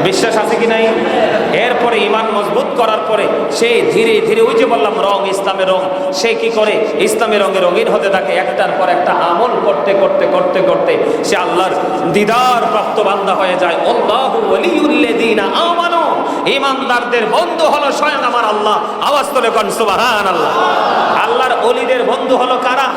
A: বিশ্বাস আছে কি নাই? এরপরে ঈমান মজবুত করার পরে সে ধীরে ধীরে, ওই যে বললাম রং, ইসলামের রং, সে কি করে? ইসলামের রঙে রঙিন হতে থাকে, একটার পর একটা আমল করতে করতে করতে করতে সে আল্লাহর দিদার প্রাপ্ত বান্দা হয়ে যায়। আল্লাহু ওয়ালিউল্লাযিনা আমানু, ঈমানদারদের বন্ধু হলো স্বয়ং আমার আল্লাহ। আওয়াজ তুলে কোন সুবহানাল্লাহ। আল্লাহর ওলিদের বন্ধু হলো কারা?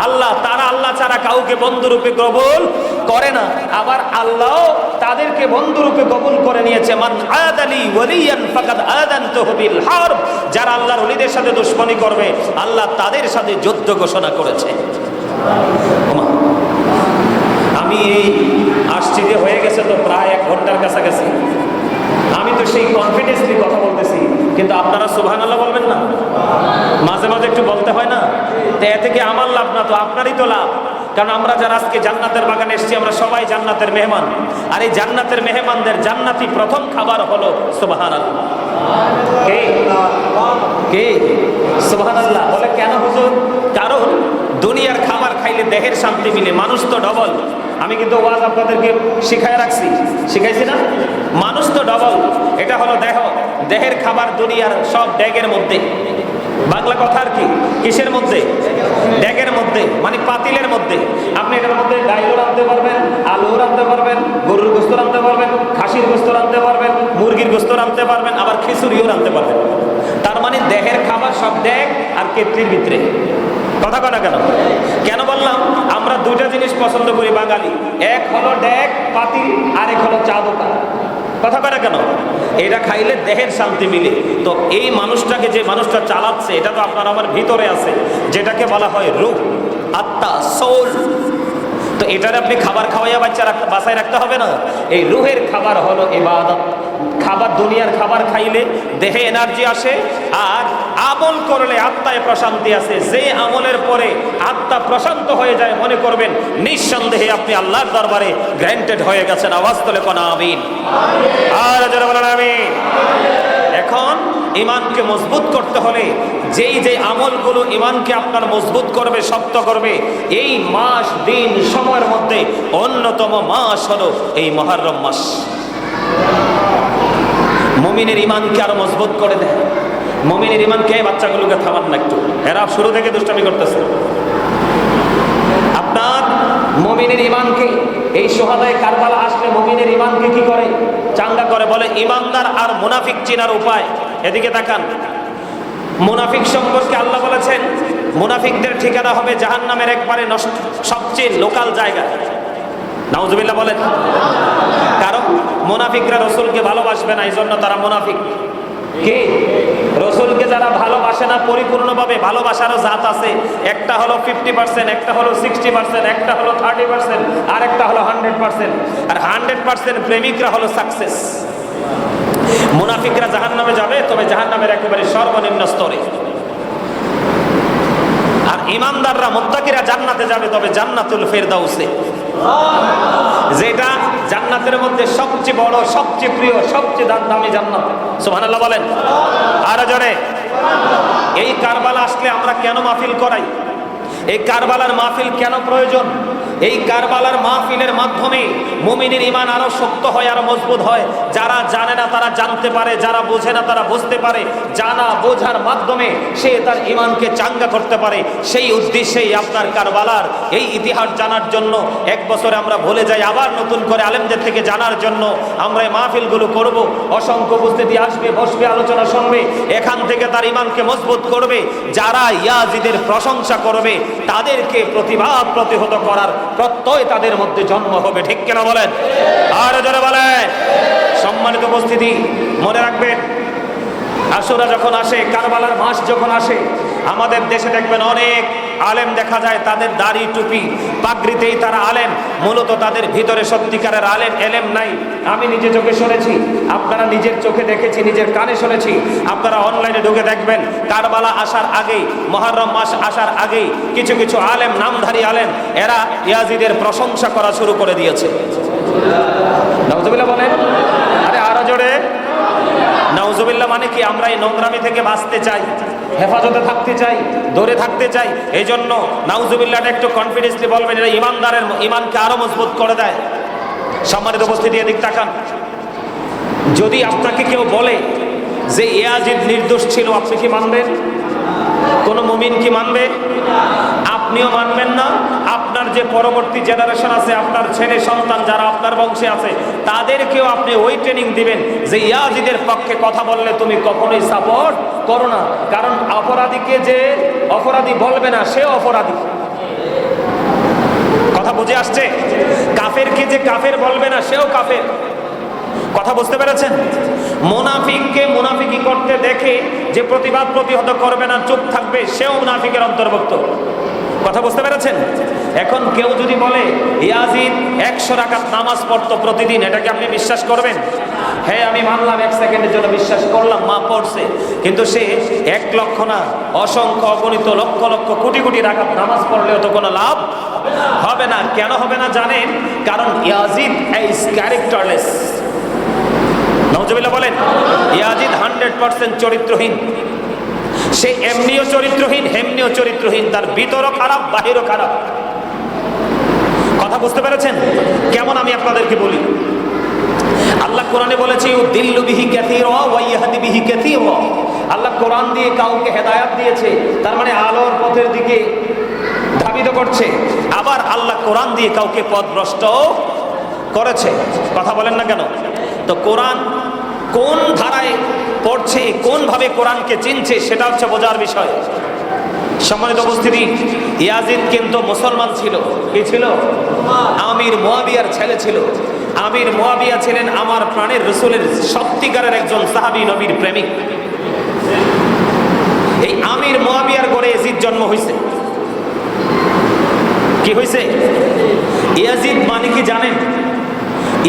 A: আল্লাহ। তারা আল্লাহ ছাড়া কাউকে বন্ধুরূপে কবুল করে না, আবার আল্লাহ তাদেরকে বন্ধুরূপে কবুল করে নিয়েছে। মান আদালি ওয়ালিয়ান ফাকাদ আযানতুহু বিল হারব। যারা আল্লাহর ওলিদের সাথে দুশমনি করবে, আল্লাহ তাদের সাথে যুদ্ধ ঘোষণা করেছে। আমি এই আসছি যে হয়ে গেছে তো প্রায় 1 ঘন্টার কাছাকাছি, আমি তো সেই কনফিডেন্সলি কথা বলতেছি, কিন্তু আপনারা সুবহানাল্লাহ বলবেন না? মাঝে মাঝে একটু বলতে হয় না? তো এ থেকে আমার লাভ না, তো আপনারই তো লাভ। কারণ আমরা যারা আজকে জান্নাতের বাগানে এসেছি, আমরা সবাই জান্নাতের মেহমান, আর এই জান্নাতের মেহমানদের জান্নাতি প্রথম খাবার হলো সুবহানাল্লাহ। কে কে সুবহানাল্লাহ বলে? কেন হুজুর? কারণ দুনিয়ার খাবার খাইলে দেহের শান্তি মিলে, মানুষ তো ডবল, আমি কিন্তু ওয়াজ আপনাদেরকে শিখায় রাখছি, শিখাইছি না? মানুষ তো ডবল, এটা হলো দেহ, দেহের খাবার দুনিয়ার সব ড্যাগের মধ্যে। বাংলা কথা আর কি, কিসের মধ্যে? ড্যাগের মধ্যে, মানে পাতিলের মধ্যে। আপনি এটার মধ্যে ডাইলও রাঁধতে পারবেন, আলুও রাঁধতে পারবেন, গরুর গোস্ত রাঁধতে পারবেন, খাসির গোস্ত রাঁধতে পারবেন, মুরগির গোস্ত রাঁধতে পারবেন, আবার খিচুড়িও রাঁধতে পারবেন। তার মানে দেহের খাবার সব ড্যাগ আর কেটলির ভিতরে। কথা কয় না কেন? কেন বললাম? আমরা দুইটা জিনিস পছন্দ করি বাঙালি, এক হলো ড্যাগ পাতিল, আর এক হলো চা দোকান। কথা কয় না কেন? এটা খাইলে দেহের শান্তি মিলে। তো এই মানুষটাকে, যে মানুষটা চালাচ্ছে, এটা তো আপনার আমার ভিতরে আছে, যেটাকে বলা হয় রূহ, আত্মা, সোল। তো এটার আপনি খাবার খাওয়াইয়া বাঁচায় রাখতে হবে না? এই রুহের খাবার হলো ইবাদত। খাবার, দুনিয়ার খাবার খাইলে দেহে এনার্জি আসে, আর আমল করলে আত্মায় প্রশান্তি আসে। যে আমলের পরে আত্মা প্রশান্ত হয়ে যায়, মনে করবেন নিঃসন্দেহে আপনি আল্লাহর দরবারে গ্র্যান্টেড হয়ে গেছেন। আওয়াজ তুলে কোন আমিন। আর যারা বলেন আমিন। এখন ইমানকে মজবুত করতে হলে যেই আমলগুলো ইমানকে আপনার মজবুত করবে, শক্ত করবে, এই মাস, দিন, সময়ের মধ্যে অন্যতম মাস হলো এই মুহররম মাস। মুমিনের ইমানকে আরো মজবুত করে দেয়। মুমিনের ইমানকে, বাচ্চাগুলোকে থামান না একটু, এরা শুরু থেকে দুষ্টামি করতেছে। আপনার মুমিনের ইমানকে, এই সোহাদায়ে কারবালা আসলে মুমিনের ইমানকে কি করে? চাঙ্গা করে। বলে ইমানদার আর মুনাফিক চেনার উপায়। এদিকে তাকান। মুনাফিক সম্পর্কে আল্লাহ বলেছেন, মুনাফিকদের ঠিকানা হবে জাহান্নামের একবারে সবচেয়ে লোকাল জায়গায়। নাউজুবিল্লাহ বলেন। কারণ মুনাফিকরা রসুলকে ভালোবাসবে না, এই জন্য তারা মুনাফিক। কি? রসুলকে যারা ভালোবাসে না পরিপূর্ণভাবে, ভালোবাসারও জাত আছে। একটা হলো 50%, একটা হলো 60%, একটা হলো 30%, আর একটা হলো 100%। আর 100% প্রেমিকরা হলো সাকসেস। মুনাফিকরা জাহান্নামে যাবে, তবে জাহান্নামের একেবারে সর্বনিম্ন স্তরে। আর ইমানদাররা, মুত্তাকিরা জান্নাতে যাবে, তবে জান্নাতুল ফেরদাউসে, যেটা জান্নাতের মধ্যে সবচেয়ে বড়, সবচেয়ে প্রিয়, সবচেয়ে দামি জান্নাত। সুবহানাল্লাহ বলেন। আর জোরে। এই কারবালা আসলে আমরা কেন মাহফিল করাই? এই কারবালার মাহফিল কেন প্রয়োজন? এই কারবালার মাহফিলের মাধ্যমে মুমিনের ঈমান আরো শক্ত হয়, আরো মজবুত হয়। যারা জানে না তারা জানতে পারে, যারা বোঝে না তারা বুঝতে পারে। জানা বোঝার মাধ্যমে সে তার ঈমানকে চাঙ্গা করতে পারে। সেই উদ্দেশ্যেই আপনার কারবালার এই ইতিহাস জানার জন্য এক বছরে আমরা ভুলে যাই, আবার নতুন করে আলেমদের থেকে জানার জন্য আমরা এই মাহফিলগুলো করব। অসংখ্য উপস্থিতি আসবে, বসবে, আলোচনা শুনবে, এখান থেকে তার ঈমানকে মজবুত করবে। যারা ইয়াজিদের প্রশংসা করবে তাদেরকে প্রতিবাদ প্রতিহত করার প্রত্যয় তাদের মধ্যে জন্ম হবে। ঠিক কেন বলেন? আর যারা বলেন। সম্মানিত উপস্থিতি, মনে রাখবেন, আশুরা যখন আসে, কারবালার মাস যখন আসে, আমাদের দেশে দেখবেন অনেক আলেম দেখা যায়, তাদের দাড়ি টুপি পাগড়িতেই তারা আলেম। মূলত তাদের ভিতরে সত্যিকারের এলেম নাই। আমি নিজে চোখে শুনেছি, আপনারা নিজের চোখে দেখেছি, নিজের কানে শুনেছি। আপনারা অনলাইনে ঢুকে দেখবেন, কারবালা আসার আগেই, মুহররম মাস আসার আগেই কিছু কিছু আলেম, নামধারী আলেম, এরা ইয়াজিদের প্রশংসা করা শুরু করে দিয়েছে। নাউজুবিল্লাহ বলেন। আরে আরো জোরে। নাউজুবিল্লাহ মানে কি? আমরা এই নোংরামি থেকে বাঁচতে চাই, হেফাজতে থাকতে চাই, দূরে থাকতে চাই। এই জন্য নাউজুবিল্লাহটা একটু কনফিডেন্সলি বলবেন, এটা ইমানদারের ঈমানকে আরো মজবুত করে দেয়। সম্মানিত উপস্থিতি, এদিক তাকান। যদি আপনাকে কেউ বলে যে ইয়াজিদ নির্দোষ ছিল, আপনি কি মানবেন? কোন মুমিন কি মানবে? আপনিও মানবেন না। আপনার যে পরবর্তী জেনারেশন আছে, আপনার ছেলে সন্তান যারা আপনার বংশে আছে, তাদেরকেও আপনি ওই ট্রেনিং দিবেন যে ইয়াজিদের পক্ষে কথা বললে তুমি কখনোই সাপোর্ট করো না। কারণ অপরাধীকে যে অপরাধী বলবে না, সে অপরাধী। কথা বুঝে আসছে? কাফেরকে যে কাফের বলবে না, সেও কাফের। কথা বুঝতে পেরেছেন? মুনাফিককে মুনাফিকি করতে দেখে যে প্রতিবাদ প্রতিহত করবে না, চুপ থাকবে, সেও মুনাফিকের অন্তর্ভুক্ত। কথা বুঝতে পেরেছেন? এখন কেউ যদি বলে ইয়াজিদ 100 রাকাত নামাজ পড়তো প্রতিদিন, এটাকে আপনি বিশ্বাস করবেন? হ্যাঁ, আমি মানলাম, 1 সেকেন্ডের জন্য বিশ্বাস করলাম, মা পড়ছে। কিন্তু সে 1 লক্ষ না, অসংখ্য অগণিত লক্ষ লক্ষ কোটি কোটি রাকাত নামাজ পড়লেও তো কোনো লাভ হবে না। কেন হবে না জানেন? কারণ ইয়াজিদ ইজ ক্যারেক্টারলেস। নাউজুবিল্লাহ বলেন। ইয়াজিদ 100% চরিত্রহীন। সে এমনিও চরিত্রহীন, হেমনিও চরিত্রহীন। তার ভিতরও খারাপ, বাহিরও খারাপ। কথা বুঝতে পেরেছেন? কেমন আমি আপনাদেরকে বলি, আল্লাহ কোরআনে বলেছে ইউদিল্লু বিহি কাসীরা ওয়া ইয়াহদি বিহি কাসীরা। আল্লাহ কোরআন দিয়ে কাউকে হেদায়েত দিয়েছে, তার মানে আলোর পথের দিকে ধাবিত করছে। আবার আল্লাহ কোরআন দিয়ে কাউকে পথভ্রষ্ট করেছে। কথা বলেন না কেন? তো কোরআন কোন ধারায় পড়ছে, কোন ভাবে কোরআনকে চিনছে, সেটা হচ্ছে বোঝার বিষয়। সম্মানিত উপস্থিতি, ইয়াজিদ কিন্তু মুসলমান ছিল। কি ছিল? আমির মুয়াবিয়ার ছেলে ছিল। আমির মুয়াবিয়া ছিলেন আমার প্রাণের রাসূলের সত্যিকারের একজন সাহাবী, নবীর প্রেমিক। এই আমির মুয়াবিয়ার ঘরে ইয়াজিদ জন্ম হয়েছে। কি হয়েছে? ইয়াজিদ মানে কি জানেন?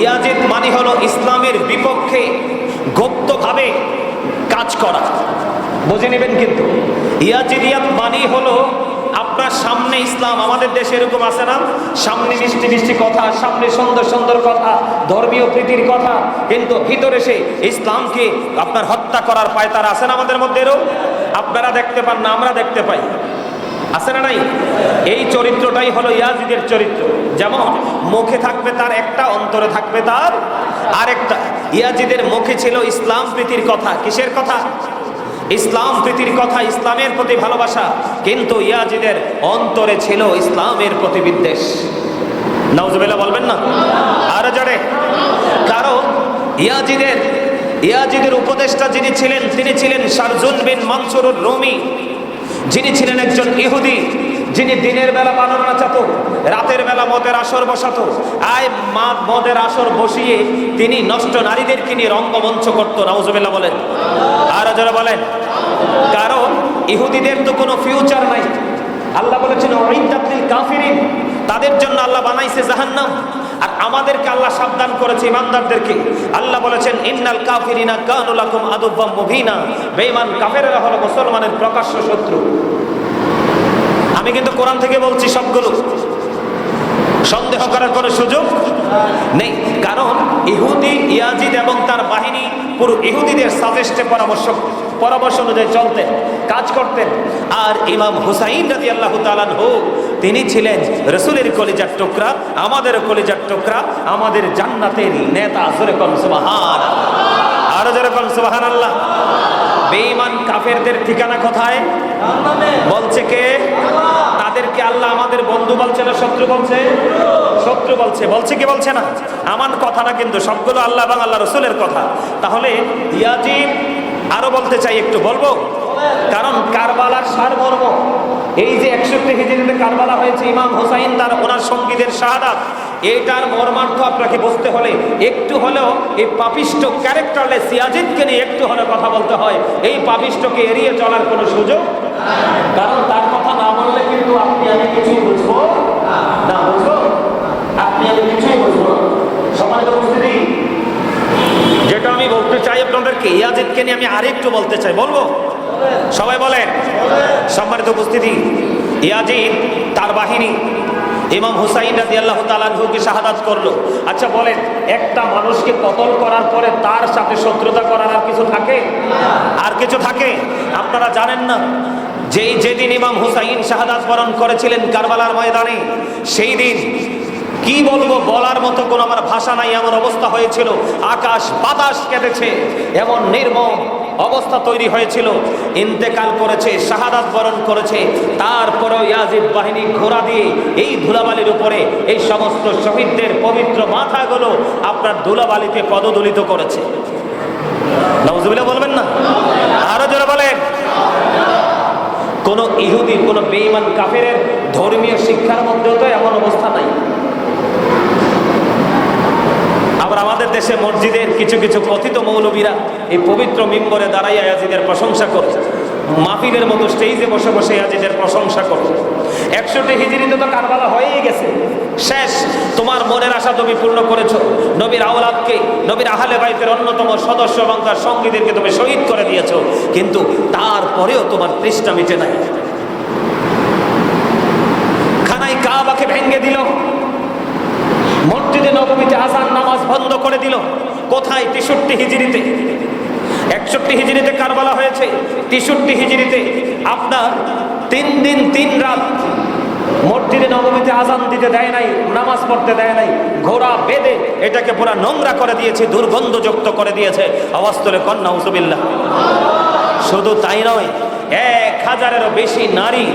A: ইয়াজিদ মানে হলো ইসলামের বিপক্ষে গুপ্তভাবে কাজ করা। বুঝে নেবেন কিন্তু। ইয়াজিদিয়াত মানে হলো আপনার সামনে ইসলাম, আমাদের দেশে এরকম আছে না, সামনে মিষ্টি মিষ্টি কথা, সামনে সুন্দর সুন্দর কথা, ধর্মীয় প্রীতির কথা, কিন্তু ভিতরে সে ইসলামকে আপনার হত্যা করার পায়তারা আছে না আমাদের মধ্যে। এরকম আপনারা দেখতে পান না, আমরা দেখতে পাই, আছে না নাই? এই চরিত্রটাই হলো ইয়াজিদের চরিত্র। যেমন মুখে থাকবে তার একটা, অন্তরে থাকবে তার আরেকটা। ইয়াজিদের মুখে ছিল ইসলাম প্রীতির কথা। কিসের কথা? ইসলাম প্রীতির কথা, ইসলামের প্রতি ভালোবাসা, কিন্তু ইয়াজিদের অন্তরে ছিল ইসলামের প্রতি বিদ্বেষ। নাউজুবিল্লাহ বলবেন না? আরো জোরে। কারণ ইয়াজিদের উপদেষ্টা যিনি ছিলেন, তিনি ছিলেন শারজুন বিন মানসুরুর রুমি, যিনি ছিলেন একজন ইহুদি, যিনি দিনের বেলা বানর নাচাতো, রাতের বেলা মদের আসর বসাতো। মদের আসর বসিয়ে তিনি নষ্ট নারীদেরকে নিয়ে রঙ্গমঞ্চ করতো। নাউজুবিল্লাহ বলেন, আর যারা বলেন। কারণ ইহুদিদের তো কোনো ফিউচার নাই। আল্লাহ বলেছেন উইদ্দাত লিল কাফিরিন, তাদের জন্য আল্লাহ বানাইছে জাহান্নাম। আর আমাদেরকে আল্লাহ সাবধান করেছে, ইমানদারদেরকে। আল্লাহ বলেছেন ইন্নাল কাফিরিনা কানু লাকুম আদুওয়াম মুবিনা, বেঈমান কাফেররা হলো মুসলমানের প্রকাশ্য শত্রু। আমি কিন্তু কোরআন থেকে বলছি সবগুলো, সন্দেহ করার কোনো সুযোগ নেই। কারণ ইহুদি ইয়াজিদ এবং তার বাহিনী পুরো ইহুদিদের সাজেস্টে পরামর্শ অনুযায়ী চলতেন, কাজ করতেন। আর ইমাম হুসাইন রাদিয়াল্লাহু তাআলা আনহু, তিনি ছিলেন রাসূলের কলিজার টুকরা, আমাদের কলিজার টুকরা, আমাদের জান্নাতের নেতা। জোরে কোন সুবহানাল্লাহ, আর জোরে কোন সুবহানাল্লাহ। বেঈমান কাফেরদের ঠিকানা কোথায়? বলছে কে? তাদেরকে আল্লাহ আমাদের বন্ধু বলছে না শত্রু বলছে? শত্রু বলছে। বলছে কি বলছে না? আমার কথা না কিন্তু, সবগুলো আল্লাহ এবং আল্লাহ রাসূলের কথা। তাহলে ইয়াজিদ আরো বলতে চাই, একটু বলবো, কারণ কারবালার সারমর্ম, এই যে 61 হিজরিতে কারবালা হয়েছে, ইমাম হুসাইন তার ওনার সঙ্গীদের শাহাদাত, এইটার মর্মার্থ আপনাকে বুঝতে হলে একটু হলেও এই পাপিষ্ট ক্যারেক্টারলেস ইয়াজিদকে নিয়ে একটু হলে কথা বলতে হয়। এই পাপিষ্টকে এড়িয়ে চলার কোনো সুযোগ, কারণ তার কথা না বললে কিন্তু আপনি আমি কিছুই বুঝবো না, বুঝবো আপনি আমি কিছুই বুঝবো। সম্মানিত উপস্থিতি, যেটা আমি বলতে চাই আপনাদেরকে, ইয়াজিদকে নিয়ে আমি আরেকটু বলতে চাই, বলবো? সবাই বলেন। সম্মানিত উপস্থিতি, ইয়াজিদ তার বাহিনী ইমাম হুসাইন রাদিয়াল্লাহু তাআলা আনহুকে শাহাদাত করলো। আচ্ছা বলেন, একটা মানুষকে কতল করার পরে তার সাথে শত্রুতা করার আর কিছু থাকে? আর কিছু থাকে? আপনারা জানেন না যেদিন ইমাম হুসাইন শাহাদাত বরণ করেছিলেন কারবালার ময়দানে, সেই দিন কি বলবো, বলার মতো কোনো আমার ভাষা নাই, এমন অবস্থা হয়েছিল। আকাশ বাতাস কেঁদেছে, এমন নির্মম অবস্থা তৈরি হয়েছিল। ইন্তেকাল করেছে, শাহাদাত বরণ করেছে, তারপরেও ইয়াজিদ বাহিনী ঘোড়া দিয়ে এই ধুলাবালির উপরে এই সমস্ত শহীদদের পবিত্র মাথাগুলো আপনার ধুলাবালিতে পদদলিত করেছে। নাউজুবিল্লাহ বলবেন না? আরো জোরে বলেন। কোন ইহুদি, কোন বেঈমান কাফেরের ধর্মীয় শিক্ষার মধ্যেও তো এমন অবস্থা নাই। আবার আমাদের দেশে মসজিদের কিছু কিছু কথিত মৌলবীরা এই পবিত্র মিম্বরে দাঁড়াইয়া ইয়াজিদের প্রশংসা করে, মাহফিলের মতো স্টেজে বসে বসে ইয়াজিদের প্রশংসা করে। 61 হিজরিতে তো কারবালা হয়েই গেছে, শেষ। তোমার মনের আশা তুমি পূর্ণ করেছো, নবীর আওলাদকে, নবীর আহলে বাইতের অন্যতম সদস্য এবং তার সঙ্গীদেরকে তুমি শহীদ করে দিয়েছো, কিন্তু তারপরেও তোমার তৃষ্ণা মিটে নাই। খানায় কাবাকে ভেঙে দিল, মসজিদে নববীতে আযান নামাজ বন্ধ করে দিল। কোথায়? 63 হিজরিতে। 61 হিজরিতে কারবালা হয়েছে, 63 হিজরিতে আপনার 3 দিন 3 রাত মসজিদে নববীতে আজান দিতে দেয় নাই, নামাজ পড়তে দেয় নাই, ঘোড়া বেঁধে এটাকে পুরো নোংরা করে দিয়েছে, দুর্গন্ধযুক্ত করে দিয়েছে। আওয়াজ তুলে কন নাউজুবিল্লাহ। শুধু তাই নয়, 1000-এরও বেশি নারী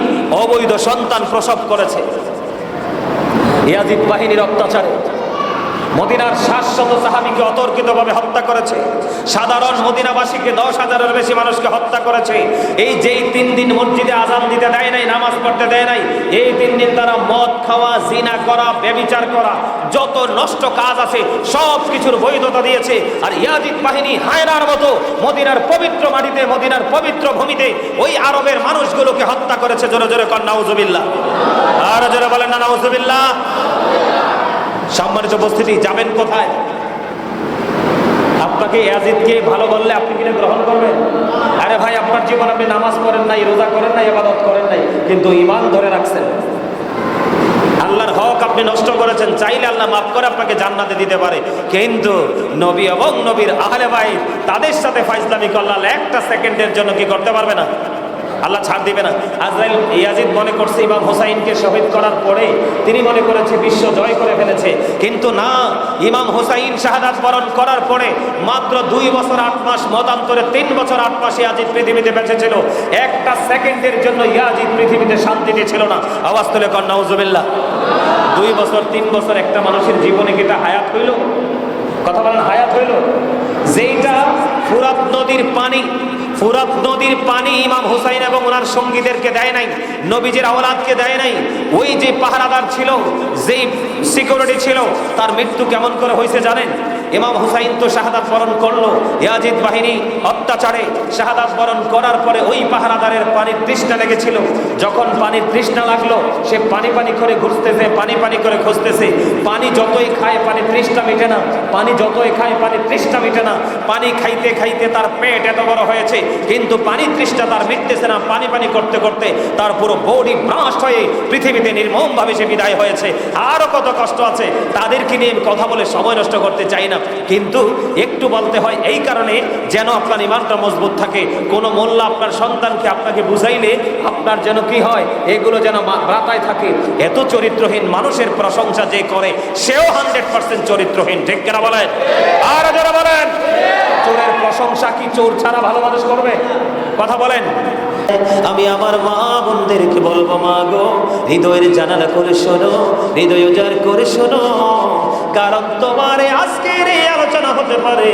A: অবৈধ সন্তান প্রসব করেছে ইয়াজিদ বাহিনীর অত্যাচারে। মদিনার 700 সাহাবীকে অতর্কিতভাবে হত্যা করেছে। সাধারণ মদিনাবাসীকে 10,000-এর বেশি মানুষকে হত্যা করেছে। এই যেই 3 দিন মসজিদে আজান দিতে দেয় নাই, নামাজ পড়তে দেয় নাই, এই 3 দিন তারা মদ খাওয়া, জিনা করা, ব্যভিচার করা, যত নষ্ট কাজ আছে সব কিছুর বৈধতা দিয়েছে। আর ইয়াজিদ বাহিনী হায়নার মতো মদিনার পবিত্র মাটিতে, মদিনার পবিত্র ভূমিতে ওই আরবের মানুষগুলোকে হত্যা করেছে। জোরে জোরে কন নাউজুবিল্লাহ। আর জোরে বলেন না নাউজুবিল্লাহ। সম্মানিত উপস্থিতি, যাবেন কোথায়? আপনাকে ইয়াজিদকে ভালো বললে আপনি কিনা গ্রহণ করবেন? আরে ভাই, আপনার জীবন আপনি নামাজ পড়েন নাই, রোজা করেন নাই, ইবাদত করেন নাই, কিন্তু ঈমান ধরে রাখছেন। আল্লাহর হক আপনি নষ্ট করেছেন, চাইলে আল্লাহ মাফ করে আপনাকে জান্নাতে দিতে পারে। কিন্তু নবী এবং নবীর আহলে বাইত তাদের সাথে ফাইজলামি করলে আল্লাহ একটা সেকেন্ডের জন্য কি করতে পারবে না? আল্লাহ ছাড় দিবে না। আজরাইল ইয়াজিদ মনে করছে ইমাম হোসাইনকে শহীদ করার পরে তিনি মনে করেছে বিশ্ব জয় করে ফেলেছে, কিন্তু না, ইমাম হোসাইন শাহাদাত বরণ করার পরে মাত্র 2 বছর 8 মাস, মতান্তরে 3 বছর 8 মাস ইয়াজিদ পৃথিবীতে বেঁচে ছিল। একটা সেকেন্ডের জন্য ইয়াজিদ পৃথিবীতে শান্তিতে ছিল না। আওয়াজ তুলে কন নাউজুবিল্লাহ। 2 বছর 3 বছর একটা মানুষের জীবনে কি এটা হায়াত হইল? কথা বলেন, হায়াত হইল? যেইটা ফুরাত নদীর পানি ইমাম হুসাইন এবং ওনার সঙ্গীদেরকে দেয় নাই, নবীজির আওলাদকে দেয় নাই। ওই যে পাহারাদার ছিল, যেই সিকিউরিটি ছিল, তার মৃত্যু কেমন করে হয়েছে জানেন? ইমাম হুসাইন তো শাহাদাত বরণ করলো, ইয়াজিদ বাহিনী অত্যাচারে শাহাদাত বরণ করার পরে ওই পাহারাদারের পানির তৃষ্ণা লেগেছিল। যখন পানির তৃষ্ণা লাগলো, সে পানি করে ঘুরতেছে, পানি করে খুঁজতেছে। পানি যতই খায় পানির তৃষ্ণা মিটে না, পানি যতই খায় পানির তৃষ্ণা মিটে না। পানি খাইতে খাইতে তার পেট এত বড় হয়েছে, কিন্তু পানির তৃষ্ণা তার মিটতেছে না। পানি করতে করতে তার পুরো বডি ব্রাস্ট হয়ে পৃথিবীতে নির্মমভাবে সে বিদায় হয়েছে। আরো কত কষ্ট আছে, তাদেরকে নিয়ে কথা বলে সময় নষ্ট করতে চাই না, কিন্তু একটু বলতে হয় এই কারণে যেন আপনার ইমানটা মজবুত থাকে। কোনো মোল্লা আপনার সন্তানকে আপনাকে বুঝাইলে আপনার যেন কি হয়, এগুলো যেন মাথায় থাকে। এত চরিত্রহীন মানুষের প্রশংসা যে করে, সেও 100% চরিত্রহীন। ঠিক কিনা বলেন? আর যারা বলেন, চোরের প্রশংসা কি চোর ছাড়া ভালো মানুষ করবে? কথা বলেন। আমি আমার মা বোনদেরকে বলবো, মা গো, হৃদয়ের জানালা করে শোনো, হৃদয় উজাড় করে শোনো, কারণ তোমার আজকের এই আলোচনা হতে পারে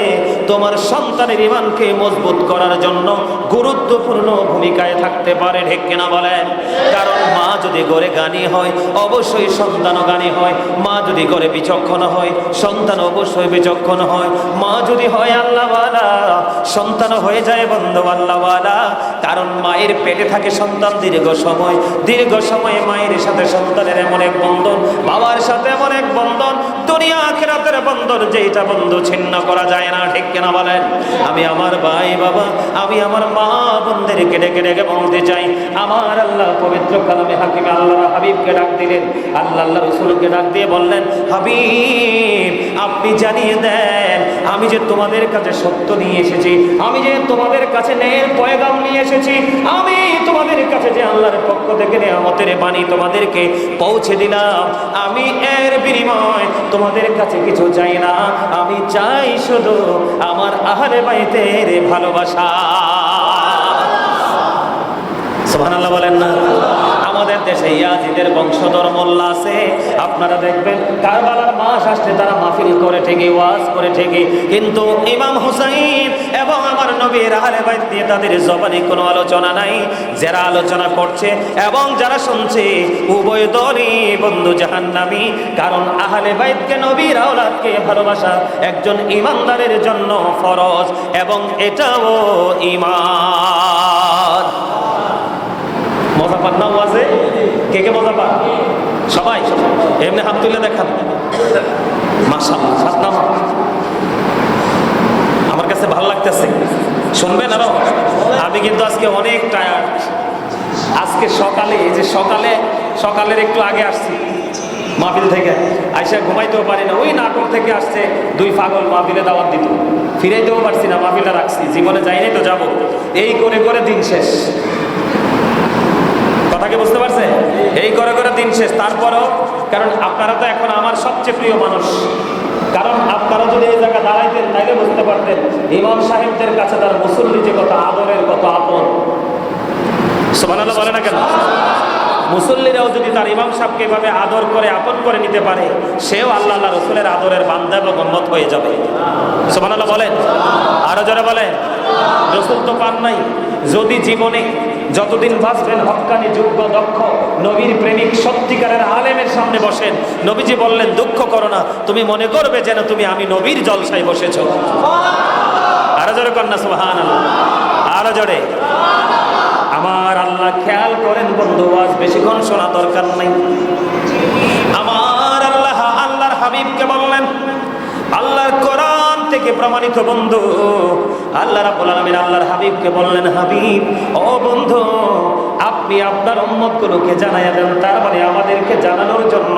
A: তোমার সন্তানের ঈমানকে মজবুত করার জন্য গুরুত্বপূর্ণ ভূমিকায় থাকতে পারে। ঠিক কিনা বলেন? কারণ মা যদি ঘরে জ্ঞানী হয়, অবশ্যই সন্তানও জ্ঞানী হয়। মা যদি ঘরে বিচক্ষণ হয়, সন্তান অবশ্যই বিচক্ষণ হয়। মা যদি হয় আল্লাহওয়ালা, সন্তানও হয়ে যায় বন্ধু আল্লাহওয়ালা। কারণ মায়ের পেটে থাকে সন্তান দীর্ঘ সময় মায়ের সাথে সন্তানের এমন এক বন্ধন, বাবার সাথে এমন এক বন্ধন, দুনিয়া আখিরাতের বন্ধন, যেটা বন্ধু ছিন্ন করা যায় না। ঠিক কিনা বলেন? আমি আমার ভাই বাবা, আমি আমার মা বোনদেরকে ডেকে ডেকে বলতে চাই, আমার আল্লাহ পবিত্র কালামে হাকিমে আল্লাহর হাবিবকে ডাক দিলেন, আল্লাহ রাসূলকে ডাক দিয়ে বললেন, হাবিব আপনি জানিয়ে দেন, আমি যে তোমাদের কাছে সত্য নিয়ে এসেছি, আমি যে তোমাদের কাছে ন্যায়ের পয়গাম নিয়ে এসেছি, আমি তোমাদের কাছে যে আল্লাহর পক্ষ থেকে নিয়ামতের বাণী তোমাদেরকে পৌঁছে দিলাম, আমি এর বিনিময় তোমাদের কাছে কিছু চাই না। আমি চাই শুধু আমার আহলে বাইতের ভালোবাসা। সুবহানাল্লাহ বলেন না? আমাদের দেশে ইয়াজিদের বংশধর মোল্লা আছে, আপনারা দেখবেন কারবালার মাস আসলে তারা মাহফিল করে ঠিকই, ওয়াজ করে ঠিকই, কিন্তু ইমাম হুসাইন এবং আমার নবীর আহলে বাইত নিয়ে তাদের জবানে কোনো আলোচনা নাই। যারা আলোচনা করছে এবং যারা শুনছে উভয় দলই বন্ধু জাহান্নামী। কারণ আহলে বাইতকে, নবীর আওলাদকে ভালোবাসা একজন ঈমানদারের জন্য ফরজ, এবং এটাও ঈমান। মজা পান না ওয়াজে? কে মজা পান? সবাই এমনি হাত তুলে দেখান। মাশাআল্লাহ, হাত নামা। আমার কাছে ভালো লাগতেছে, শুনবেন আরো? আমি কিন্তু আজকে অনেক টায়ার্ড। আজকে সকালে, এই যে সকালের একটু আগে আসছি মাহফিল থেকে, আইসা ঘুমাইতেও পারি না। ওই নাটক থেকে আসছে 2 পাগল মাহফিলে দাওয়াত দিত, ফিরাইতেও পারছি না, মাহফিলটা রাখছি, জীবনে যাইনি তো যাবো, এই করে করে দিন শেষ। কথা কি বুঝতে পারছে? এই করে করে দিন শেষ। তারপরও কারণ আপনারা তো এখন আমার সবচেয়ে প্রিয় মানুষ, কারণ আপনারা যদি এই জায়গা দাঁড়াইতেন তাইলে বুঝতে পারতেন ইমাম সাহেবদের কাছে তার মুসল্লি যে কত আদরের, কত আপন। সুবহানাল্লাহ বলে না কেন? মুসল্লিরাও যদি তার ইমাম সাহেবকে এভাবে আদর করে আপন করে নিতে পারে, সেও আল্লাহ আল্লাহ রসুলের আদরের বান্দা এবং উম্মত হয়ে যাবে। সুবহানাল্লাহ বলেন, আরো জোরে বলেন। রসুল তো পান নাই, যদি জীবনে যতদিন বাঁচবেন হক্কানি, যোগ্য, দক্ষ নবীর প্রেমিক সত্যিকারের আলেমের সামনে বসেন, নবীজি বললেন দুঃখ করো না, তুমি মনে করবে যেন তুমি আমি নবীর জলসায় বসেছো। আরো জোরে কন্যা সুবহানাল্লাহ, আরো জোরে। আমার আল্লাহ খেয়াল করেন বন্ধু, আজ বেশিক্ষণ শোনা দরকার নাই। আমার আল্লাহ আল্লাহর হাবিবকে বললেন, আল্লাহর কোরআন থেকে প্রমাণিত বন্ধু, আল্লাহ রাব্বুল আলামিন আল্লাহর হাবিবকে বললেন, হাবিব ও বন্ধু, আপনি আপনার উম্মতগুলোকে জানাইয়া দেন। তার মানে আমাদেরকে জানানোর জন্য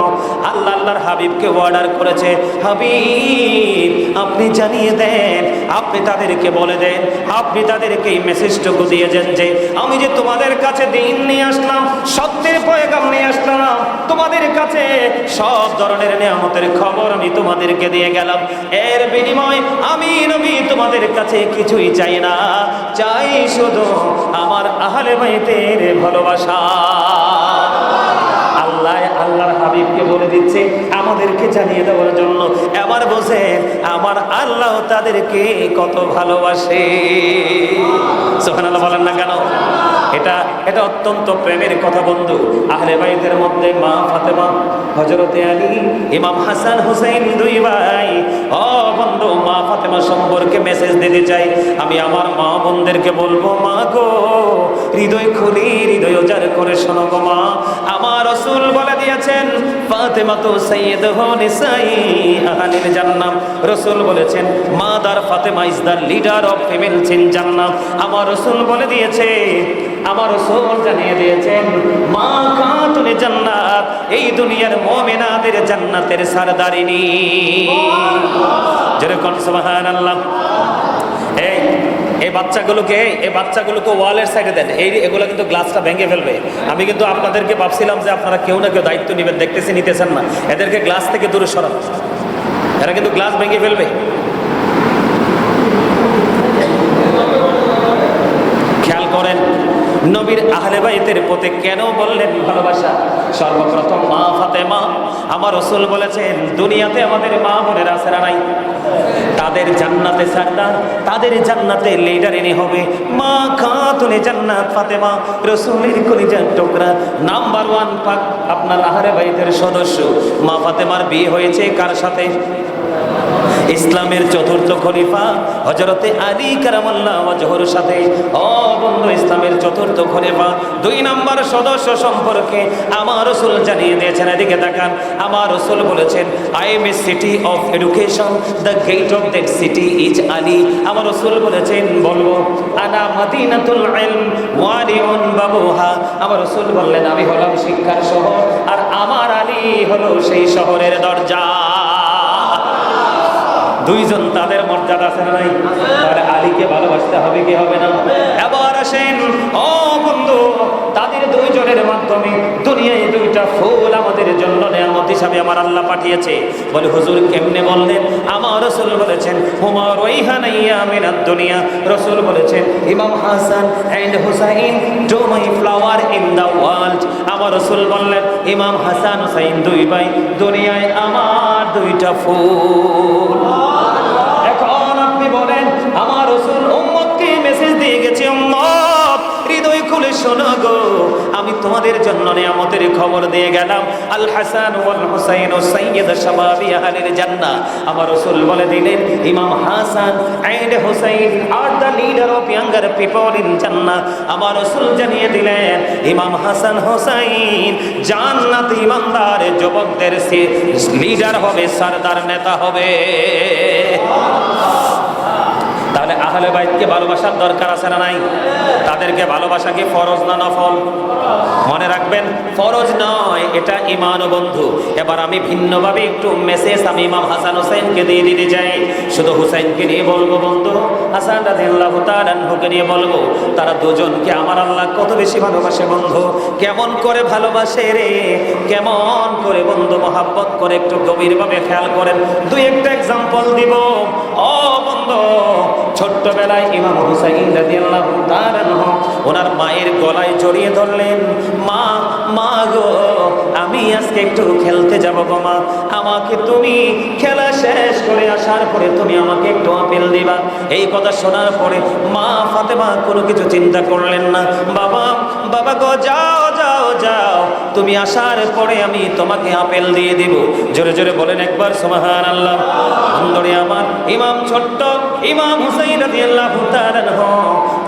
A: আল্লাহ আল্লাহর হাবিবকে অর্ডার করেছে, হাবিব আপনি জানিয়ে দেন, আপনি তাদেরকে বলে দেন, আপনি তাদেরকে এই মেসেজটুকু দিয়ে দেন যে আমি যে তোমাদের কাছে দিন নিয়ে আসলাম, সত্যের পয়গাম নিয়ে আসলাম, তোমাদের কাছে সব ধরনের নিয়ামতের খবর আমি তোমাদেরকে দিয়ে গেলাম। এর বিনিময় আমি নবী তোমাদের কাছে কিছুই চাই না, চাই শুধু আমার আহলে বাইতের ভালোবাসা। আল্লাহ আল্লাহর হাবিবকে বলে দিচ্ছে আমাদেরকে জানিয়ে দেওয়ার জন্য। এবার বোঝেন আমার আল্লাহ তাদেরকে কত ভালোবাসে। সুবহানাল্লাহ বলেন না কেন? এটা অত্যন্ত প্রেমের কথা বন্ধু। আহলে বাইতের মধ্যে মা ফাতেমা, হযরতে আলী, ইমাম হাসান হুসাইন দুই ভাই। ও বন্ধু, মা ফাতেমা সম্পর্কে মেসেজ দিতে চাই। আমি আমার মা বোনদেরকে বলবো, মা গো হৃদয় খুলি, হৃদয় উজাড় করে শোনো গো মা। আমার রাসূল বলে দিয়েছেন ফাতেমা তো সাইয়্যিদু নিসাই আহলিল জান্নাহ। রাসূল বলেছেন mother Fatema is the leader of female in জান্নাহ। আমার রাসূল বলে দিয়েছে, আমার রাসূল জানিয়ে দিয়েছেন মা খাতুনে জান্নাত এই দুনিয়ার মুমিনাদের জান্নাতের সরদারিনী। যেরকম সুবহানাল্লাহ। এই বাচ্চাগুলোকে ওয়ালের সাইডে দেন। এগুলো কিন্তু গ্লাসটা ভেঙে ফেলবে। আমি কিন্তু আপনাদেরকে ভাবছিলাম যে আপনারা কেউ না কেউ দায়িত্ব নেবেন, দেখতেছি নিতেছেন না। এদেরকে গ্লাস থেকে দূরে সরান, এরা কিন্তু গ্লাস ভেঙে ফেলবে। খেয়াল করেন নবীর আহলে বাইতের প্রতি কেন বললেন ভালোবাসা? সর্বপ্রথম মা ফাতেমা। আমার রাসূল বলেছেন দুনিয়াতে আমাদের মা বোনের আছে না নাই? তাদের জান্নাতে সরদার, তাদের জান্নাতে লিডারিনী হবে মা খাতুনে জান্নাত ফাতেমা, রাসূলের কলিজার টুকরা, নাম্বার 1 পাক আপনার আহলে বাইতের সদস্য। মা ফাতেমার বিয়ে হয়েছে কার সাথে? ইসলামের চতুর্থ খলিফা হযরতে আলী কারামাল্লাহু ওয়াজহুর সাথে। ও বন্ধু, ইসলামের চতুর্থ খলিফা 2 নাম্বার সদস্য সম্পর্কে আমার রাসূল জানিয়ে দিয়েছেন। এদিকে তাকান, আমার রাসূল বলেছেন I am a city of education, the gate of that city is Ali. আমার রাসূল বলেছেন বলবো আনা মদিনাতুল ইলম ওয়ালিউন বাবুহা। আমার রাসূল বললেন আমি হলাম শিক্ষার শহর, আর আমার আলী হলো সেই শহরের দরজা। দুইজন তাদের মর্যাদা আছে না নাই? তাহলে আলীকে ভালোবাসতে হবে কি হবে না? এবার আসেন ও বন্ধু, তাদের দুইজনের মাধ্যমে দুনিয়ায় 2টা ফুল আমাদের জন্য নিয়ামত হিসাবে আমার আল্লাহ পাঠিয়েছে। বলে হুজুর কেমনে বললেন? আমার রাসূল বলেছেন হুমা রাইহানাইয়া মিনাদ দুনিয়া। রাসূল বলেছেন ইমাম Hasan and Husain to my flower in the world. আমার রাসূল বললেন ইমাম হাসান হুসাইন দুই ভাই, দুনিয়ায় আমার 2টা ফুল। এখন আপনি বলেন আমার রাসূল উম্মতকে মেসেজ দিয়ে গেছে, উম্মত হৃদয় খুলে শোনো গো, আমি তোমাদের জন্য নিয়ামতের খবর দিয়ে গেলাম। আল হাসান ওয়াল হুসাইন সাইয়্যিদ শাবাবি আহলিল জান্নাহ। আমার রাসূল বলে দিলেন ইমাম Hasan and Husain are the leader of younger people in জান্নাহ। আমার রাসূল জানিয়ে দিলেন ইমাম হাসান হুসাইন জান্নাতে ইমানদার যুবকদের লিডার হবে, সরদার নেতা হবে। তাহলে আহলে বাইতকে ভালোবাসার দরকার আছে না নাই? তাদেরকে ভালোবাসা কি ফরজ না নফল? মনে রাখবেন ফরজ নয়, এটা ইমান ও বন্ধু। এবার আমি ভিন্নভাবে একটু মেসেজ আমি ইমাম হাসান হোসেনকে দিয়ে দিতে চাই। শুধু হুসাইনকে নিয়ে বলবো বন্ধু, হাসান রাদিয়াল্লাহু তাআলা আনহুকে নিয়ে বলবো, তারা দুজনকে আমার আল্লাহ কত বেশি ভালোবাসে বন্ধু। কেমন করে ভালোবাসে রে, কেমন করে বন্ধু মহাব্বত করে, একটু গভীরভাবে খেয়াল করেন। দুই একটা এক্সাম্পল দিব। ও বন্ধু, ছোট্টবেলায় ইমাম হুসাইন রাদিয়াল্লাহু তাআলা আনহু ওনার মায়ের গলায় জড়িয়ে ধরলেন, মা মা গো, আমি আজকে একটু খেলতে যাব গো মা, আমাকে তুমি খেলা শেষ করে আসার পরে তুমি আমাকে একটু আপেল দিবা। এই কথা শোনার পরে মা ফাতেমা কোনো কিছু চিন্তা করলেন না। বাবা বাবা গো, যাও যাও যাও, তুমি আসার পরে আমি তোমাকে আপেল দিয়ে দিব। জোরে জোরে বলেন একবার সুবহানাল্লাহ। বন্ধুরে আমার, ছোট্ট ইমাম হুসাইন রাদিয়াল্লাহু তাআলা আনহু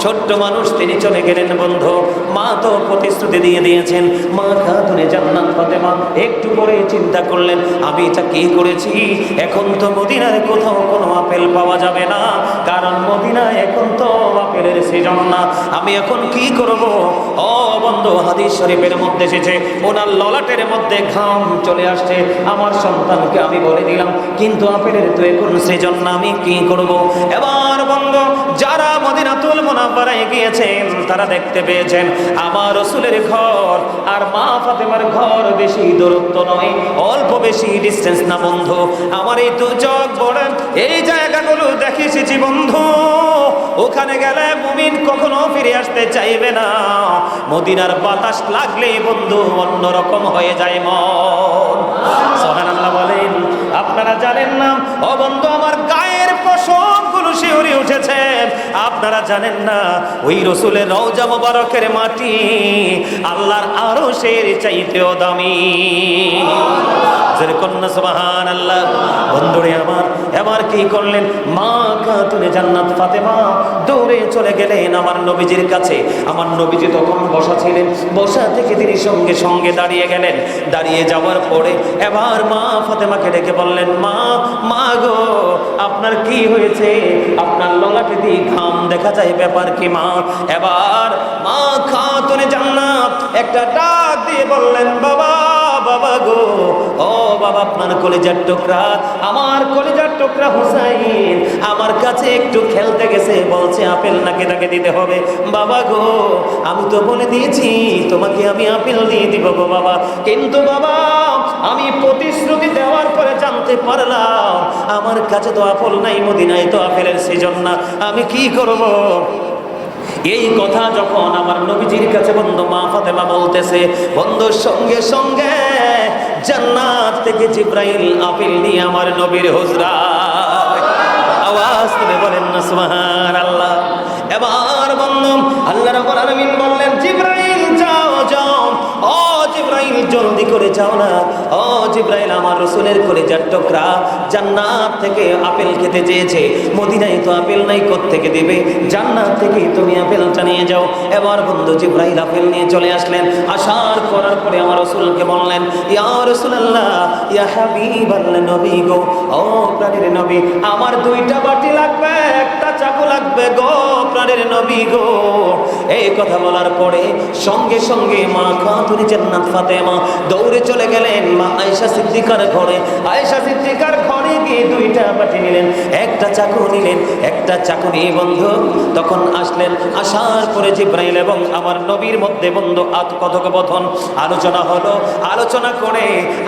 A: ছোট্ট মানুষ, তিনি চলে গেলেন বন্ধু। মা তো প্রতিশ্রুতি দিয়ে দিয়েছেন, মা খাতুনে জান্নাত ফাতেমা একটু পরে চিন্তা করলেন, আমি এটা কি করেছি, এখন তো মদিনায় কোথাও কোনো আপেল পাওয়া যাবে না, কারণ মদিনায় এখন তো আপেলের সিজন না, আমি এখন কি করব। ও বন্ধু, হাদিস শরীফের মধ্যে এসেছে, ওনার ললাটের মধ্যে ঘাম চলে আসছে, আমার সন্তানকে আমি বলে দিলাম, কিন্তু আপেলের তো এখন সিজন না, আমি কি করব। এবার বন্ধু, যারা মদিনাতুল মুনাওয়ারায় গিয়েছেন তারা দেখতে পেয়েছেন আমার রাসূলের ঘর আর মা ফাতেমার ঘর বেশি দূরত্ব নয়, অল্প বেশি ডিসটেন্স না বন্ধু। আমার এই দু চোখ পড়েন, এই জায়গাগুলো দেখে এসেছি বন্ধু, ওখানে গেলে মুমিন কখনো ফিরে আসতে চাইবে না। মদিনার বাতাস লাগলে বন্ধু অন্যরকম হয়ে যায় মন। সুবহানাল্লাহ বলেন। আপনারা জানেন না ও বন্ধু, আমার গায়ের পশমগুলো শিউরে উঠেছে। আপনারা জানেন না ওই রাসূলের রওজা মোবারকের মাটি আল্লাহর আরশের চাইতেও দামি। কন্যা সুবহানাল্লাহ। বন্ধুরে আমার, এবার কি করলেন, মা খাতুনে জান্নাত ফাতেমা দৌড়ে চলে গেলেন আমার নবীজির কাছে। আমার নবীজি তখন বসা ছিলেন, বসা থেকে তিনি সঙ্গে সঙ্গে দাঁড়িয়ে গেলেন। দাঁড়িয়ে যাওয়ার পরে এবার মা ফাতেমাকে ডেকে বললেন, মা মা গো, আপনার কি হয়েছে, আপনার ললাটে দিয়ে ঘাম দেখা যায়, ব্যাপার কি মা। এবার মা খাতুনে জান্নাত একটা ডাক দিয়ে বললেন, বাবা বাবা গো, ও বাবা, আপনার কলিজার টুকরা, আমার কলিজার টুকরা হুসাইন আমার কাছে একটু খেলতে গেছে, বলছে আপেল নাকি তাকে দিতে হবে। বাবা গো, আমি তো বলে দিয়েছি তোমাকে আমি আপেল দিয়ে দিব গো বাবা, কিন্তু বাবা আমি প্রতিশ্রুতি দেওয়ার পরে জানতে পারলাম আমার কাছে তো আপেল নাই, মদিনায় তো আপেলের সিজন না, আমি কি করব। এই কথা যখন আমার নবীজির কাছে বন্ধু মা ফাতেমা বলতেছে, বন্ধুর সঙ্গে সঙ্গে জান্নাত থেকে জিবরাইল আপেল নিয়ে আমার নবীর হুজরায়, আওয়াজ তুলে বলেন না সুবহানাল্লাহ। এবার বন্ধু আল্লাহ রাব্বুল আলামিন বললেন, জিবরাইল যাও যাও, ও জিবরাইল জলদি করে যাও না, ও জিবরাইল আমার রাসূলের কলিজার টুকরা জান্নাত থেকে আপেল খেতে চেয়েছে, মদিনায় তো আপেল নাই, কোত্থেকে দিবে, জান্নাত থেকে তুমি আপেলটা নিয়ে যাও। এবার বন্ধু জিবরাইল আপেল নিয়ে চলে আসলেন। আসার করার পরে আমার রাসূলকে বললেন, ইয়া রাসূলুল্লাহ, ইয়া হাবিবাল্লাহ, নবী গো, ও প্রাণের নবী, আমার দুইটা বাটি লাগবে, একটা চাকু লাগবে গো প্রাণের নবী গো। এই কথা বলার পরে সঙ্গে সঙ্গে মা খাতুনে জান্নাত ফাতেমা দৌড়ে চলে গেলেন মা আয়েশা সিদ্দিকার ঘরে। আয়েশা সিদ্দিকার ঘরে গিয়ে দুইটা বাটি নিলেন, একটা চাকু নিলেন, একটা চাকু নিয়ে বন্ধু তখন আসলেন। আসার পরে জিবরাইল এবং আমার নবীর মধ্যে বন্ধু কথোপকথন আলোচনা হলো। আলোচনা করে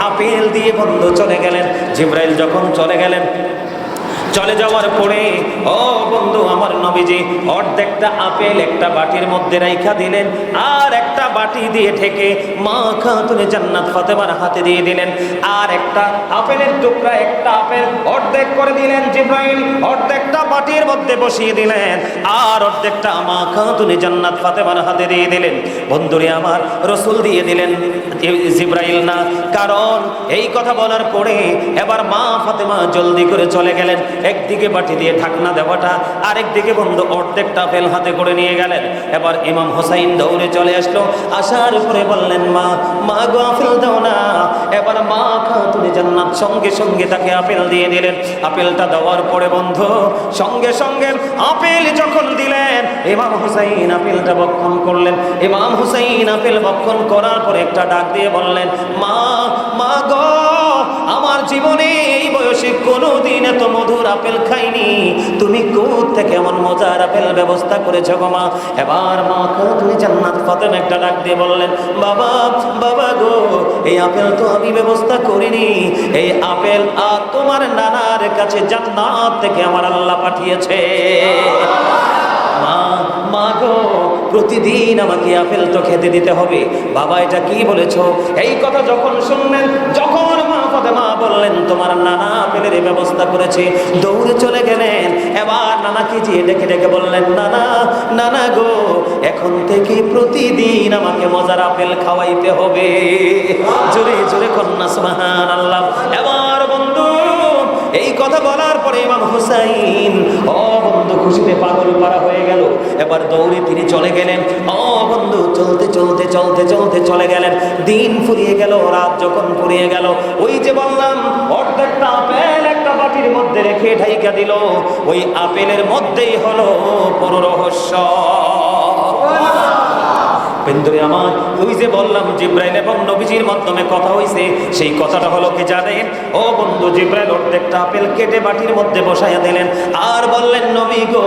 A: আপেল দিয়ে বন্ধু চলে গেলেন। জিবরাইল যখন চলে গেলেন, চলে যাওয়ার পরে ও বন্ধু আমার নবীজি অর্ধেকটা আপেল একটা বাটির মধ্যে রাইখা দিলেন, আর একটা বাটি দিয়ে ঢেকে মা খাতুনে জান্নাত ফাতেমার হাতে দিয়ে দিলেন। আর একটা আপেলের টুকরা, একটা আপেল অর্ধেক করে দিলেন জিবরাইল, অর্ধেকটা বাটির মধ্যে বসিয়ে দিলেন, আর অর্ধেকটা মা খাতুনে জান্নাত ফাতেমার হাতে দিয়ে দিলেন। বন্ধুরে আমার, রাসূল দিয়ে দিলেন, জিবরাইল না। কারণ এই কথা বলার পরে এবার মা ফাতেমা জলদি করে চলে গেলেন। একদিকে বাটি দিয়ে ঢাকনা দেওয়াটা, আরেকদিকে বন্ধু অর্ধেকটা আপেল হাতে করে নিয়ে গেলেন। এবার ইমাম হুসাইন দৌড়ে চলে আসলো। আসার পরে বললেন, মা মা গো, আপেল দাও না। এবার মা খাতুনে জান্নাত সঙ্গে সঙ্গে তাকে আপেল দিয়ে দিলেন। আপেলটা দেওয়ার পরে বন্ধু সঙ্গে সঙ্গে আপেল যখন দিলেন, ইমাম হুসাইন আপেলটা ভক্ষণ করলেন। ইমাম হুসাইন আপেল ভক্ষণ করার পরে একটা ডাক দিয়ে বললেন, মা কোনোদিন এত মধুর আপেল খাইনি, তুমি কোথা থেকে এমন মজার আপেল ব্যবস্থা করেছো গো মা। এবার মা তুমি জান্নাত ফাতেমা একটা ডাক দিয়ে বললেন, বাবা বাবা গো, এই আপেল তো আমি ব্যবস্থা করিনি, এই আপেল আর তোমার নানার কাছে জান্নাত থেকে আমার আল্লাহ পাঠিয়েছে। মা মা গো, প্রতিদিন আমাকে আপেল তো খেতে দিতে হবে। বাবা এটা কি বলেছো? এই কথা যখন শুনলেন, যখন মা ফাতেমা বললেন তোমার নানা আপেলের ব্যবস্থা করেছে, দৌড়ে চলে গেলেন। এবার নানাকে গিয়ে ডেকে ডেকে বললেন, নানা নানা গো, এখন থেকে প্রতিদিন আমাকে মজার আপেল খাওয়াইতে হবে। জোরে জোরে কন্যা সুবহানাল্লাহ। এবার বন্ধু এই কথা বলার পরে ইমাম হুসাইন বন্ধু খুশিতে পাগল পারা হয়ে গেল। এবার দৌড়ে তিনি চলে গেলেন। বন্ধু চলতে চলতে চলতে চলতে চলে গেলেন। দিন ফুরিয়ে গেল, রাত যখন ফুরিয়ে গেল, ওই যে বললাম অর্ধেকটা আপেল একটা বাটির মধ্যে রেখে ঢাইকা দিল, ওই আপেলের মধ্যেই হলো পুরো রহস্য। বন্ধুরে আমার, ওই যে বললাম জিব্রাইল এবং নবীজির মাধ্যমে কথা হইছে, সেই কথাটা হলো কি জানেন? ও বন্ধু, জিব্রাইল অর্ধেকটা আপেল কেটে বাটির মধ্যে বসাইয়া দিলেন আর বললেন, নবী গো,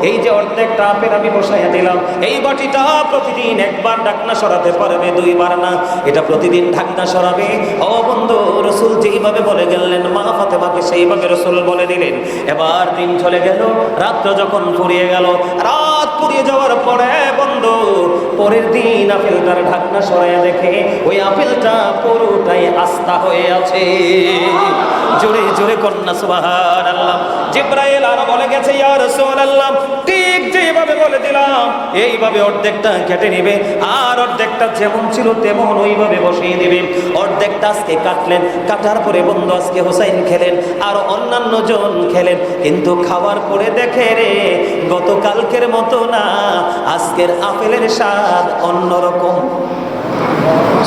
A: এই যে অর্ধেকটা আপেল আমি বসাইয়া দিলাম, এই বাটিটা প্রতিদিন একবার ঢাকনা সরাতে পারবে, দুইবার না, এটা প্রতিদিন ঢাকনা সরাবে। ও বন্ধু, রসুল যেইভাবে বলে গেলেন মা ফাতেমাকে সেইভাবে রসুল বলে দিলেন। এবার দিন চলে গেল, রাত্র যখন ফুরিয়ে গেল, রাত ফুরিয়ে যাওয়ার পরে বন্ধু পরের দিন আপেলটার ঢাকনা সরাইয়া দেখে ওই আপেলটা পুরোটাই আস্থা হয়ে আছে। জোরে জোরে কন্যা সুবহানাল্লাহ। জিব্রাইল আরো বলে গেছে, ইয়া রাসূলুল্লাহ, ঠিক যেভাবে বলে দিলাম এইভাবে অর্ধেকটা কেটে নেবে, আর অর্ধেকটা যেমন ছিল তেমন ওইভাবে বসিয়ে দেবে। অর্ধেকটা আজকে কাটলেন, কাটার পরে বন্ধু আজকে হুসাইন খেলেন আর অন্যান্য জন খেলেন, কিন্তু খাওয়ার পরে দেখে রে গতকালকের মতো না, আজকের আপেলের স্বাদ অন্যরকম।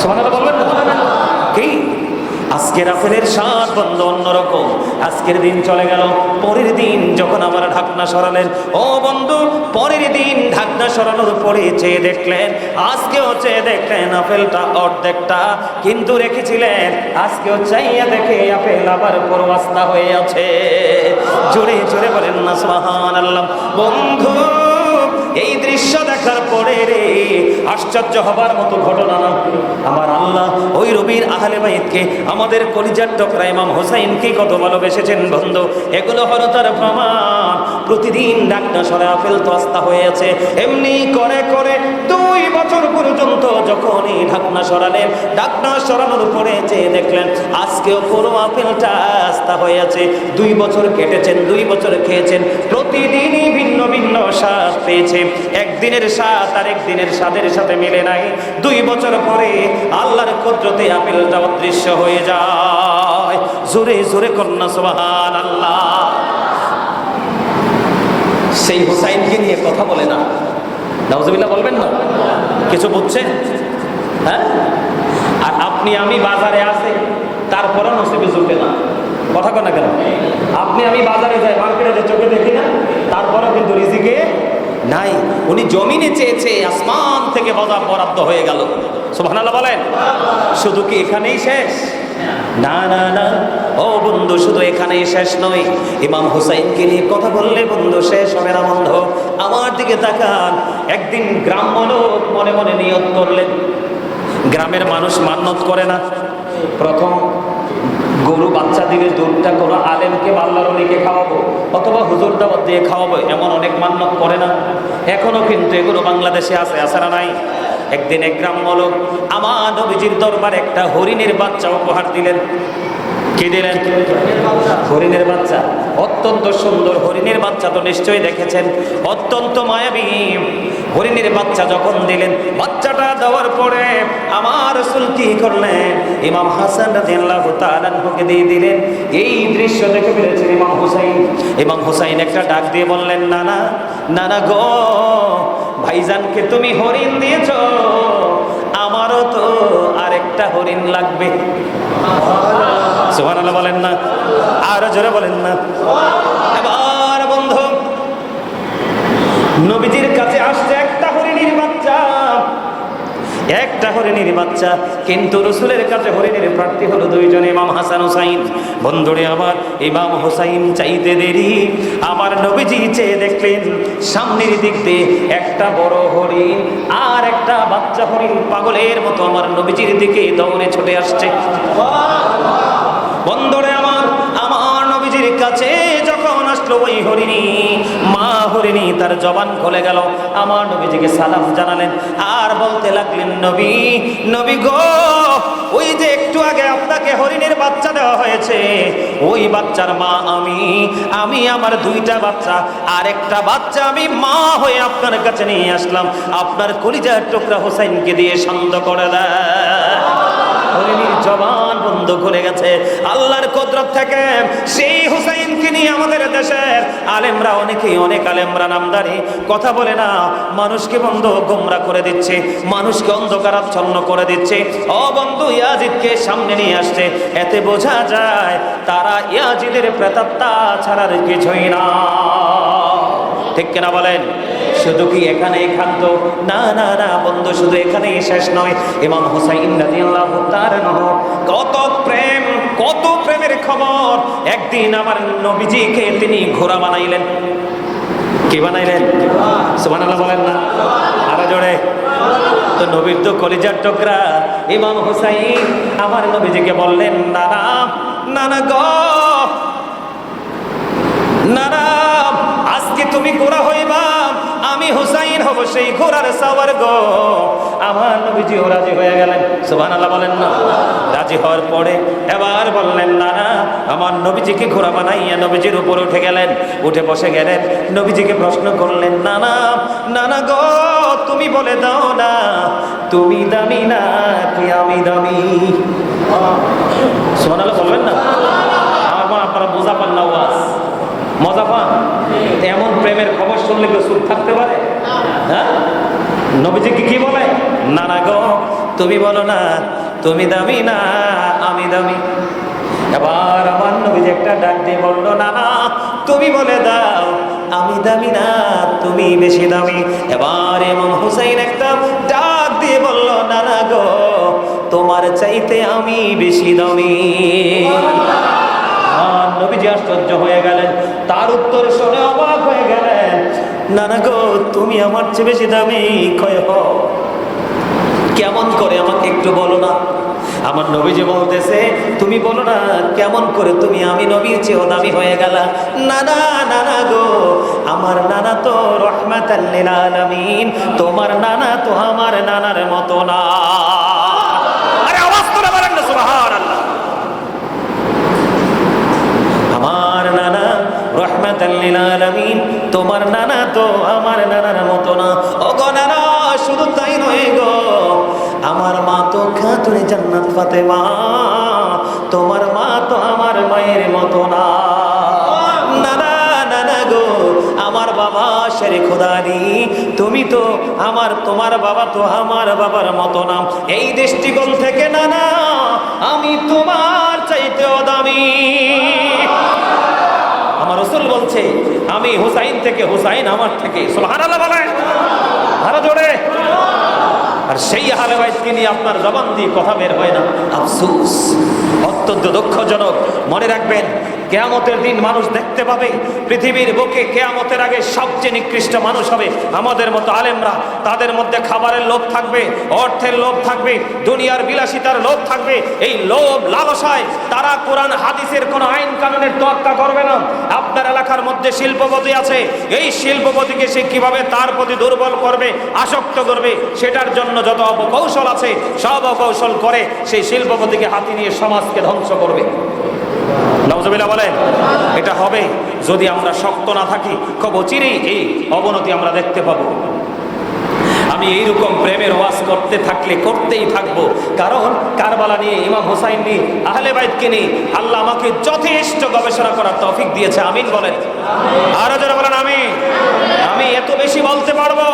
A: সুবহানাল্লাহ বলবেন না? কি আজকের আপেলের স্বাদ বন্ধ অন্যরকম। আজকের দিন চলে গেল, পরের দিন যখন আমার ঢাকনা সরালেন, ও বন্ধু পরের দিন ঢাকনা সরানোর পরে চেয়ে দেখলেন, আজকেও চেয়ে দেখলেন আপেলটা অর্ধেকটা কিন্তু রেখেছিলেন, আজকেও চাইয়া দেখে আপেল আবার পুরো আস্থা হয়ে আছে। জোরে জোরে বলেন না সুবহানাল্লাহ। বন্ধু এই দৃশ্য দেখার পরে রে আশ্চর্য হবার মতো ঘটনা না, আমার আল্লাহ ওই রবির আহলে বাইতকে, আমাদের কলিজার টুকরা ইমাম হুসাইনকে কত ভালোবেসেছেন বন্ধু। এগুলো হলো তার প্রমাণ। প্রতিদিন ঢাকনা সরা আপেল তো আস্থা হয়ে আছে। এমনি করে করে 2 বছর পর্যন্ত যখন এই ঢাকনা সরালেন, ঢাকনা সরানোর পরে যে দেখলেন আজকেও পুরো আপেলটা আস্থা হয়ে আছে। 2 বছর কেটেছেন, 2 বছর খেয়েছেন, প্রতিদিনই ভিন্ন ভিন্ন স্বাদ পেয়েছে। একদিনের স্বাদ আর একদিনের স্বাদের সাথে মিলে নাই। 2 বছর পরে আল্লাহর কুদরতে আপেলটা অদৃশ্য হয়ে যায়। জোরে জোরে কন্যা সুবহানাল্লাহ। সেই হুসাইনকে নিয়ে কথা বলে না, নাউজুবিল্লাহ বলবেন না? কিছু বুঝছেন? হ্যাঁ, আর আপনি আমি বাজারে আছে, তারপরে নসিবে জুটে না। কথা কন না কেন? আপনি আমি বাজারে যাই, মার্কেটে যাই, চোখে দেখি না, তারপরে কিন্তু রিজিকে নাই। উনি জমিনে চেয়েছে, আসমান থেকে বাজার বরাদ্দ হয়ে গেল। সুবহানাল্লাহ বলেন। শুধু কি এখানেই শেষ? না না না, ও বন্ধু শুধু এখানেই শেষ নয়। ইমাম হুসাইনকে নিয়ে কথা বললে বন্ধু শেষ হবে না বন্ধু। আমার দিকে তাকান। একদিন গ্রাম্য লোক মনে মনে নিয়ত করলেন, গ্রামের মানুষ মান্যত করে না, প্রথম গরু বাচ্চা দিলে দুধটা কোনো আলেমকে বা আল্লাহর ওলিকে খাওয়াবো অথবা হুজুর দাওয়াত দিয়ে খাওয়াবো, এমন অনেক মান্যত করে না। এখনো কিন্তু এগুলো বাংলাদেশে আছে, আছে না নাই? একদিন এক গ্রাম্য লোক আমার নবীজির দরবারে একটা হরিণের বাচ্চা উপহার দিলেন। কি দিলেন? হরিণের বাচ্চা। অত্যন্ত সুন্দর হরিণের বাচ্চা তো নিশ্চয়ই দেখেছেন, অত্যন্ত মায়াবী হরিণের বাচ্চা যখন দিলেন, বাচ্চাটা দেওয়ার পরে আমার রাসূল কি করলেন? ইমাম হাসান রাদিয়াল্লাহু তাআলা আনহুকে দিয়ে দিলেন। এই দৃশ্য দেখে ফেলেছেন ইমাম হুসাইন। ইমাম হুসাইন একটা ডাক দিয়ে বললেন, নানা নানা গো, ভাইজানকে তুমি হরিণ দিয়েছ, আমারও তো আরেকটা হরিণ লাগবে। সুবহানাল্লাহ বলেন না? আরো জোরে বলেন না? এবার বন্ধু নবীজির কাছে আসছে একটা হরিণীর বাচ্চা। একটা হরিণী হরিণের বাচ্চা, কিন্তু রসুলের কাছে হরিণের প্রার্থী হলো দুইজন, ইমাম হাসান হুসাইন। বন্ধুরে আমার, ইমাম হুসাইন চাইতে দেরি, আমার নবীজি চেয়ে দেখলেন সামনের দিক দিয়ে একটা বড় হরিণ আর একটা বাচ্চা হরিণ পাগলের মতো আমার নবীজির দিকে দৌড়ে ছুটে আসছে। বন্ধুরে আমার, আমার নবীজির কাছে যখন আসলো ওই হরিণী, মা হরিণী তার জবান খুলে গেল, আমার নবীজিকে সালাম জানালেন আর বলতে লাগলেন, নবী, নবী গো, ওই যে একটু আগে আপনাকে হরিণের বাচ্চা দেওয়া হয়েছে, ওই বাচ্চার মা আমি আমার দুইটা বাচ্চা, আর একটা বাচ্চা আমি মা হয়ে আপনার কাছে নিয়ে আসলাম, আপনার কলিজার টুকরা হোসাইনকে দিয়ে শান্ত করে দেয়। হরিণীর জবান বন্ধ করে গেছে। আল্লাহর কুদরত থেকে সেই হুসাইনকে নিয়ে আমাদের দেশের আলেমরা অনেকেই, অনেক আলেমরা নামদারি কথা বলে না, মানুষকে বন্ধ গোমরা করে দিচ্ছে, মানুষকে অন্ধকারাচ্ছন্ন করে দিচ্ছে। ও বন্ধু, ইয়াজিদকে সামনে নিয়ে আসছে, এতে বোঝা যায় তারা ইয়াজিদের প্রেতাত্মা ছাড়ার কিছুই না। ঠিক কিনা বলেন? শুধু কি এখানে ক্ষান্ত? না না না বন্ধু, শুধু এখানেই শেষ নয়। ইমাম হুসাইন রাদিয়াল্লাহু তাআলা কত প্রেম, কত প্রেমের খবর। একদিন আমার নবীজিকে তিনি ঘোড়া বানাইলেন। কি বানাইলেন? সুবহানাল্লাহ বলেন না আরো জোরে। তো নবীর তো কলিজার টুকরা ইমাম হুসাইন আমার নবীজিকে বললেন, নানা, নানা গো, নানা, আজকে তুমি ঘোড়া হইবা, আমি হুসাইন হব সেই ঘোড়ার সাওয়ার গো। আমার নবীজিও রাজি হয়ে গেলেন। সুবহানাল্লাহ বলেন না। রাজি হওয়ার পরে এবার বললেন, নানা, আমার নবীজিকে ঘোড়া বানাইয়া নবীজির উপর উঠে গেলেন, উঠে বসে গেলেন। নবীজিকে প্রশ্ন করলেন, নানা, নানা গো, তুমি বলে দাও না, তুমি দামি না কি আমি দামি? সুবহানাল্লাহ বলবেন না? আমার আপনারা বোঝা পান না, ওয়াজ মজা পান? এমন প্রেমের খবর শুনলে কেউ চুপ থাকতে পারে? হ্যাঁ, নবীজিকে কি বলে? নানা গো, তুমি বলো না, তুমি দামি না আমি দামি। এবার আমার নবীজি একটা ডাক দিয়ে বললো, নানা, তুমি বলে দাও, আমি দামি না তুমি বেশি দামি। এবার ইমাম হুসাইন একটা ডাক দিয়ে বলল, নানা গো, তোমার চাইতে আমি বেশি দামি। নবীজি আশ্চর্য হয়ে গেলেন, তার উত্তর শুনে অবাক হয়ে গেলেন, নানা গো, তুমি আমার চেয়ে বেশি দামি কয় হও? কেমন করে আমাকে একটু বলো না। আমার নবীজি বলতেছে, তুমি বলো না কেমন করে তুমি আমি নবীর চেয়েও দামি হয়ে গেলা? নানা, নানা গো, আমার নানা তো রাহমাতাল লিল আলামিন, তোমার নানা তো আমার নানার মতো না। আরে আওয়াজ করে বলেন না সুবহানাল্লাহ। আমার নানা রাহমাতাল লিল আলামিন, তোমার নানা তো আমার নানার মতো না। ও গো নানা, শুধু তাই নয় গো, আমার মা তো খাতুনে জান্নাত ফাতেমা, তোমার মা তো আমার মায়ের মতো না। নানা, নানা গো, আমার বাবা শেরে খোদানি, তুমি তো আমার, তোমার বাবা তো আমার বাবার মতো না। এই দৃষ্টিকোণ থেকে নানা, আমি তোমার চাইতেও দামি। আমার রাসূল বলছে, আমি হুসাইন থেকে, হুসাইন আমার থেকে। সুবহানাল্লাহ বলেন আরো জোরে। আর সেই আহলে বাইতকে নিয়ে আপনার জবান দিয়ে কথা বের হয় না, আফসোস, অত্যন্ত দুঃখজনক। মনে রাখবেন, কিয়ামতের দিন মানুষ দেখতে পাবে পৃথিবীর বুকে কিয়ামতের আগে সবচেয়ে নিকৃষ্ট মানুষ হবে আমাদের মতো আলেমরা। তাদের মধ্যে খাবারের লোভ থাকবে, অর্থের লোভ থাকবে, দুনিয়ার বিলাসিতার লোভ থাকবে। এই লোভ লালসায় তারা কোরআন হাদিসের কোনো আইন কানুনের তোয়াক্কা করবে না। আপনার এলাকার মধ্যে শিল্পপতি আছে, এই শিল্পপতিকে সে কিভাবে তার প্রতি দুর্বল করবে, আসক্ত করবে, সেটার জন্য যত অপকৌশল আছে সব অকৌশল করে সেই শিল্পপতিকে হাতে নিয়ে সমাজকে ধ্বংস করবে। নাউজুবিল্লাহ বলেন। এটা হবে যদি আমরা শক্ত না থাকি, খুব অচিরেই এই অবনতি আমরা দেখতে পাবো। আমি এইরকম প্রেমের ওয়াজ করতে থাকলে করতেই থাকবো, কারণ কারবালা নিয়ে, ইমাম হুসাইন নিয়ে, আহলে বাইতকে নিয়ে আল্লাহ আমাকে যথেষ্ট গবেষণা করার তৌফিক দিয়েছে। আমিন বলেন আরো যারা বলেন আমিন। আমি এত বেশি বলতে পারবো,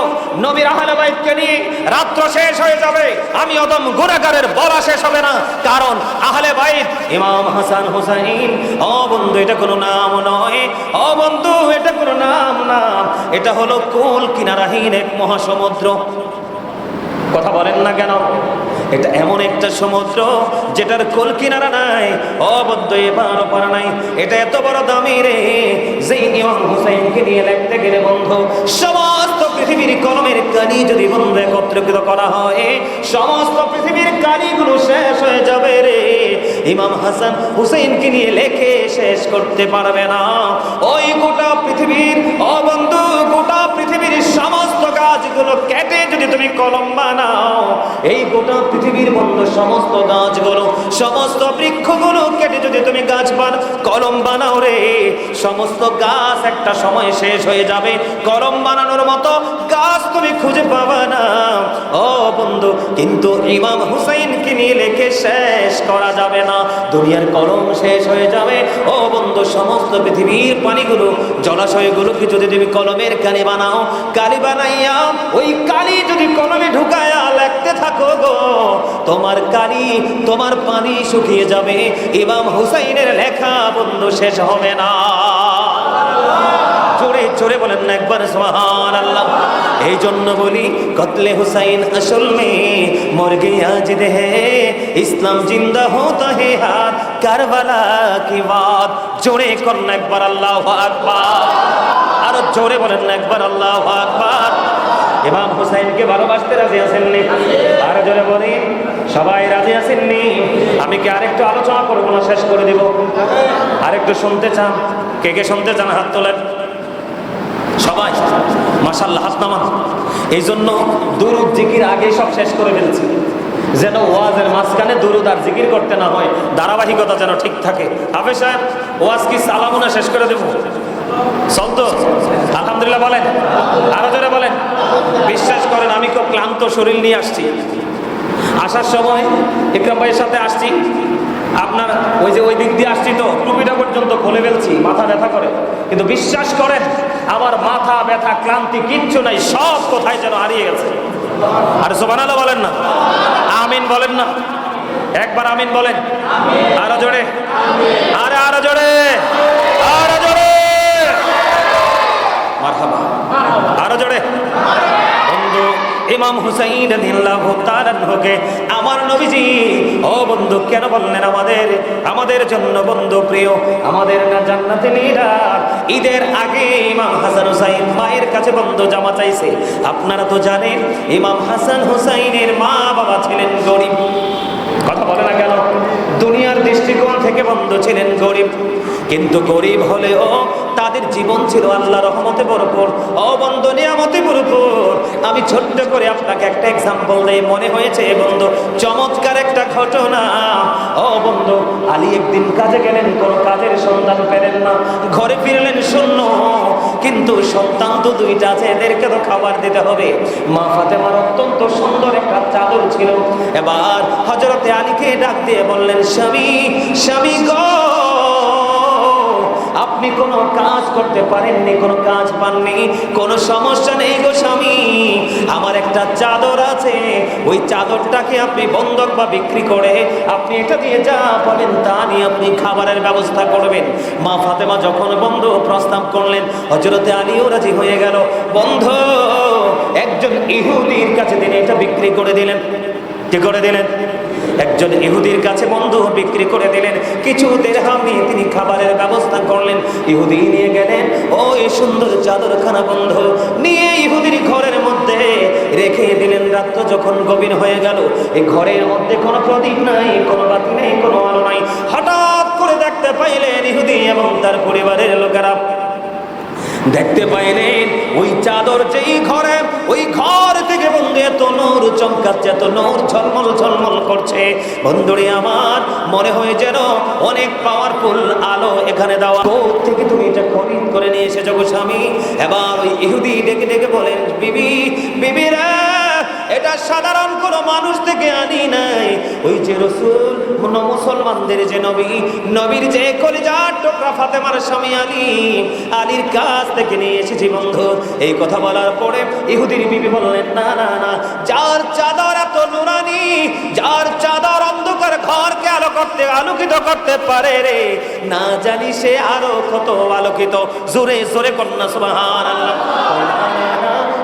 A: নবীর আহলে বাইতকে নিয়ে রাত্র শেষ হয়ে যাবে, আমি অদম গুনাহগারের বলা শেষ হবে না। কারণ আহলে বাইত, ইমাম হাসান হুসাইন, ও বন্ধু, এটা কোনো নাম নয়, ও বন্ধু, এটা কোনো নাম না, এটা হলো কুল কিনারাহীন এক মহাসমুদ্র। কথা বলেন না কেন? এটা এমন একটা সমুদ্র যেটার কোল কিনারা নাই, অবদ্ধ এপার ওপার নাই। এটা এত বড় দামি রে, যে ইমাম হুসাইনকে নিয়ে লিখতে গেলে বন্ধু সমস্ত পৃথিবীর কলমের কালি যদি বন্ধু একত্রিত করা হয়, সমস্ত পৃথিবীর কালিগুলো শেষ হয়ে যাবে রে। ইমাম হাসান হুসাইনকে নিয়ে লেখে শেষ করতে পারবে না। ওই গোটা পৃথিবীর, ও বন্ধু, গোটা পৃথিবীর সমস্ত গাছগুলো কেটে যদি তুমি কলম বানাও, এই গোটা পৃথিবীর বন্ধু সমস্ত গাছগুলো, সমস্ত বৃক্ষগুলো কেটে যদি তুমি কলম বানাও রে, সমস্ত গাছ একটা সময় শেষ হয়ে যাবে। কলম বানানোর মতো গাছ তুমি খুঁজে পাবে না ও বন্ধু। কিন্তু ইমাম হুসাইনকে নিয়ে লেখে শেষ করা যাবে না। দুনিয়ার কলম শেষ হয়ে যাবে ও বন্ধু। সমস্ত পৃথিবীর পানিগুলো, জলাশয়গুলোকে যদি তুমি কলমের কালি বানাও, কালি বানাইয়া ওই কালি যদি কলমে ঢুকায়া লিখতে থাকো গো, তোমার কালি, তোমার পানি শুকিয়ে যাবে, ইমাম হুসাইনের লেখা বন্ধু শেষ হবে না। জোরে জোরে বলেন না একবার সুবহানাল্লাহ। এই জন্য বলি কতলে হুসাইন আসল মে মর গয়া জিদ হে, ইসলাম জিন্দা হোতা হে হাত কারবালা কি বাত। জোরে করেন না একবার আল্লাহু আকবার। আরো জোরে বলেন না একবার আল্লাহু আকবার। ইমাম হুসাইনকে ভালোবাসতে রাজি আছেননি? আর জোরে বলেন সবাই রাজি আছেননি? আমি কি আরেকটু আলোচনা করবো না শেষ করে দিব? আরেকটু শুনতে চান? কে কে শুনতে চান হাত তোলেন সবাই। মাশাআল্লাহ, হাত নামান। এই জন্য দুরুদ জিকির আগে সব শেষ করে ফেলছি, যেন ওয়াজের মাঝখানে দুরুদ আর জিকির করতে না হয়, ধারাবাহিকতা যেন ঠিক থাকে। হাফেজ সাহেব, ওয়াজ কি সালামুনা শেষ করে দেবো? চলতো? আলহামদুলিল্লাহ বলেন, আরো জোরে বলেন। বিশ্বাস করেন আমি খুব ক্লান্ত শরীর নিয়ে আসছি। আসার সময় ইকরাম ভাইয়ের সাথে আসছি, আপনার ওই দিক দিয়ে আসছি তো টুপিটা পর্যন্ত খুলে ফেলছি, মাথা ব্যথা করে। কিন্তু বিশ্বাস করেন আমার মাথা ব্যথা ক্লান্তি কিচ্ছু নাই, সব কোথায় যেন হারিয়ে গেছে। আর সুবহানাল্লাহ বলেন না, আমিন বলেন না, একবার আমিন বলেন। আরো জোরে, আরে আরো জোরে, আরো জোরে, মারহাবা, আরো জোরে। বন্ধু ইমাম হুসাইন রাদিয়াল্লাহু তাআলা আনহুকে আমার নবীজি ও বন্ধু কেন বললেন আমাদের জন্য বন্ধু প্রিয়, আমাদের না জান্নাতে লিডার। ঈদের আগে ইমাম হাসান হুসাইন মায়ের কাছে বন্ধু জামা চাইছে। আপনারা তো জানেন ইমাম হাসান হুসাইনের মা বাবা ছিলেন গরিব। কথা বলে না কেন? দুনিয়ার দৃষ্টিকোণ থেকে বন্ধু ছিলেন গরিব, কিন্তু গরিব হলেও তাদের জীবন ছিল আল্লাহর রহমতে ভরপুর, ও বন্ধু নিয়ামতে ভরপুর। আমি ছোট্ট করে আপনাকে একটা এক্সাম্পল দেই, মনে হয়েছে বন্ধু চমৎকার একটা ঘটনা। ও বন্ধু, আলী একদিন কাজে গেলেন, কোন কাজের সন্ধান পেলেন না, ঘরে ফিরলেন শূন্য। কিন্তু সন্তান তো দুইটা আছে, এদেরকে তো খাবার দিতে হবে। মা ফাতেমার অত্যন্ত সুন্দর একটা চাদর ছিল। এবার হযরতে আলীকে ডাক দিয়ে বললেন, স্বামী গো, আপনি কোনো কাজ করতে পারেননি, কোনো কাজ পাননি, কোনো সমস্যা নেই গো স্বামী, আমার একটা চাদর আছে, ওই চাদরটাকে আপনি বন্ধক বা বিক্রি করে আপনি এটা দিয়ে যা বলেন তা নিয়ে আপনি খাবারের ব্যবস্থা করবেন। মা ফাতেমা যখন বন্ধু প্রস্তাব করলেন, হযরতে আলীও রাজি হয়ে গেল। বন্ধু একজন ইহুদির কাছে তিনি এটা বিক্রি করে দিলেন। কি করে দিলেন? একজন ইহুদির কাছে বন্ধু বিক্রি করে দিলেন। কিছু দিরহাম নিয়ে তিনি খাবারের ব্যবস্থা করলেন। ইহুদি নিয়ে গেলেন ওই সুন্দর চাদরখানা বন্ধু নিয়ে ইহুদির ঘরের মধ্যে রেখে দিলেন। রাত যখন গভীর হয়ে গেল, এই ঘরের মধ্যে কোনো প্রদীপ নাই, কোনো বাতি নেই, কোনো আলো নাই। হঠাৎ করে দেখতে পাইলেন ইহুদি এবং তার পরিবারের লোকেরা দেখতে পাইলেন ওই চাদর যেই ঘরে, ওই ঘর থেকে বন্ধু এত নূর চমকাচ্ছে, এত নূর ঝলমল ঝলমল করছে। বন্ধুরে আমার মনে হয় যেন অনেক পাওয়ারফুল আলো এখানে দেওয়া। কোথা থেকে তুমি এটা খরিদ করে নিয়ে এসেছো গো স্বামী? এবার ওই ইহুদি ডেকে ডেকে বলেন, বিবি রে, এটা সাধারণ কোনো মানুষ থেকে আনি নাই, ওই যে রাসূল মুসলমানদের যে নবীর যে কলিজার টুকরা ফাতেমার স্বামী আলীর কাছ থেকে নিয়ে এসেছি বন্ধু। এই কথা বলার পরে ইহুদির বিবি বললেন, না না না, যার চাদর এত নুরানি, যার চাদর অন্ধকার ঘরকে আলোকিত করতে পারে রে, না জানি সে আরো কত আলোকিত। জোরে জোরে কন্যা সুবহানাল্লাহ।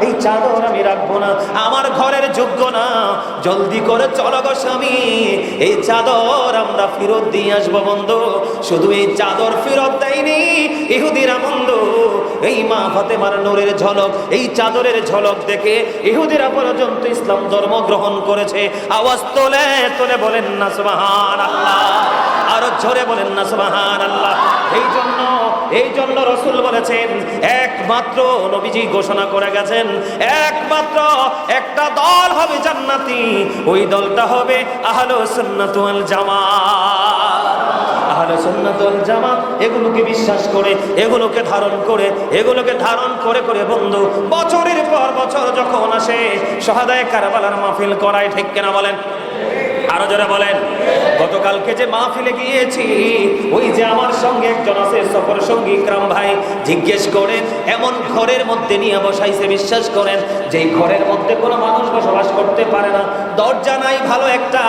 A: এই চাদর আমি রাখবো না, আমার ঘরের যোগ্য না, জলদি করে চলো গো স্বামী, এই চাদর আমরা ফেরত দিয়ে আসবো। বন্ধু, শুধু এই চাদর ফেরত দেয়নি ইহুদিরা বন্ধু, এই মা ফাতেমার নূরের ঝলক, এই চাদরের ঝলক দেখে ইহুদিরা পর্যন্ত ইসলাম ধর্ম গ্রহণ করেছে। আওয়াজ তোলে তোলে বলেন না সুবহানাল্লাহ, আরো জোরে বলেন না সুবহানাল্লাহ। এই জন্য রাসূল বলেছেন, একমাত্র নবীজি ঘোষণা করে গেছেন, একমাত্র একটা দল হবে জান্নাতি, ওই দলটা হবে আহলুস সুন্নাত ওয়াল জামাত। আহলে সুন্নাত ওয়াল জামাত এগুলোকে বিশ্বাস করে, এগুলোকে ধারণ করে করে বন্ধু, বছরের পর বছর যখন আসে শাহাদায়ে কারবালার মাহফিল করায়, ঠিক কিনা বলেন? আরো জোরে বলেন। গতকালকে যে মাহফিলে গিয়েছি, ওই যে আমার সঙ্গে একজন আছে সফর সঙ্গী ইকরাম ভাই, জিজ্ঞেস করেন এমন ঘরের মধ্যে নিয়ে বসাইছে, বিশ্বাস করেন যেই ঘরের মধ্যে কোনো মানুষ বসবাস করতে পারে না, দরজা নাই ভালো একটা,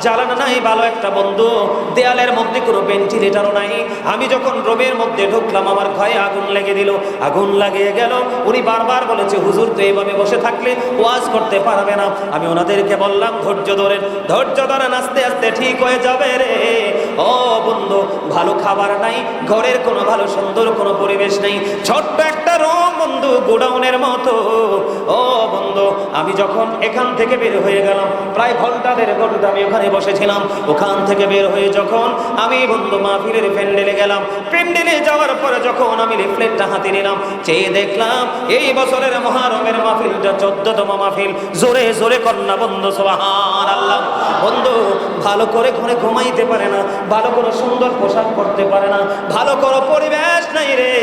A: জানালা নাই ভালো একটা বন্ধু, দেয়ালের মধ্যে কোনো ভেন্টিলেটরও নাই। আমি যখন রুমের মধ্যে ঢুকলাম, আমার ঘরে আগুন লেগে দিল, আগুন লাগিয়ে গেল। উনি বারবার বলেছে, হুজুর তো এইভাবে বসে থাকলে ওয়াজ করতে পারবে না। আমি ওনাদেরকে বললাম, ধৈর্য ধরেন, আস্তে আস্তে ঠিক হয়ে যাবে রে। ও বন্ধু, ভালো খাবার নাই, ঘরের কোনো ভালো সুন্দর কোনো পরিবেশ নেই, ছোট্ট একটা রুম বন্ধু, গোডাউনের মতো। ও বন্ধু, আমি যখন এখান থেকে বের হয়ে গেলাম, প্রায় ঘন্টা দেড় ঘন্টা আমি ওখানে বসেছিলাম। ওখান থেকে বের হয়ে যখন আমি বন্ধু মাহফিলের প্যান্ডেলে গেলাম, প্যান্ডেলে যাওয়ার পরে যখন আমি লিফলেটটা হাতে নিলাম, চেয়ে দেখলাম এই বছরের মুহররমের মাহফিলটা 14তম মাহফিল। জোরে জোরে কন্যা বন্ধু সুবহানাল্লাহ। বন্ধু, ভালো করে ঘরে ঘুমাইতে পারে না, ভালো করে সুন্দর পোশাক পরতে পারে না, ভালো করে পরিবেশ নাই রে।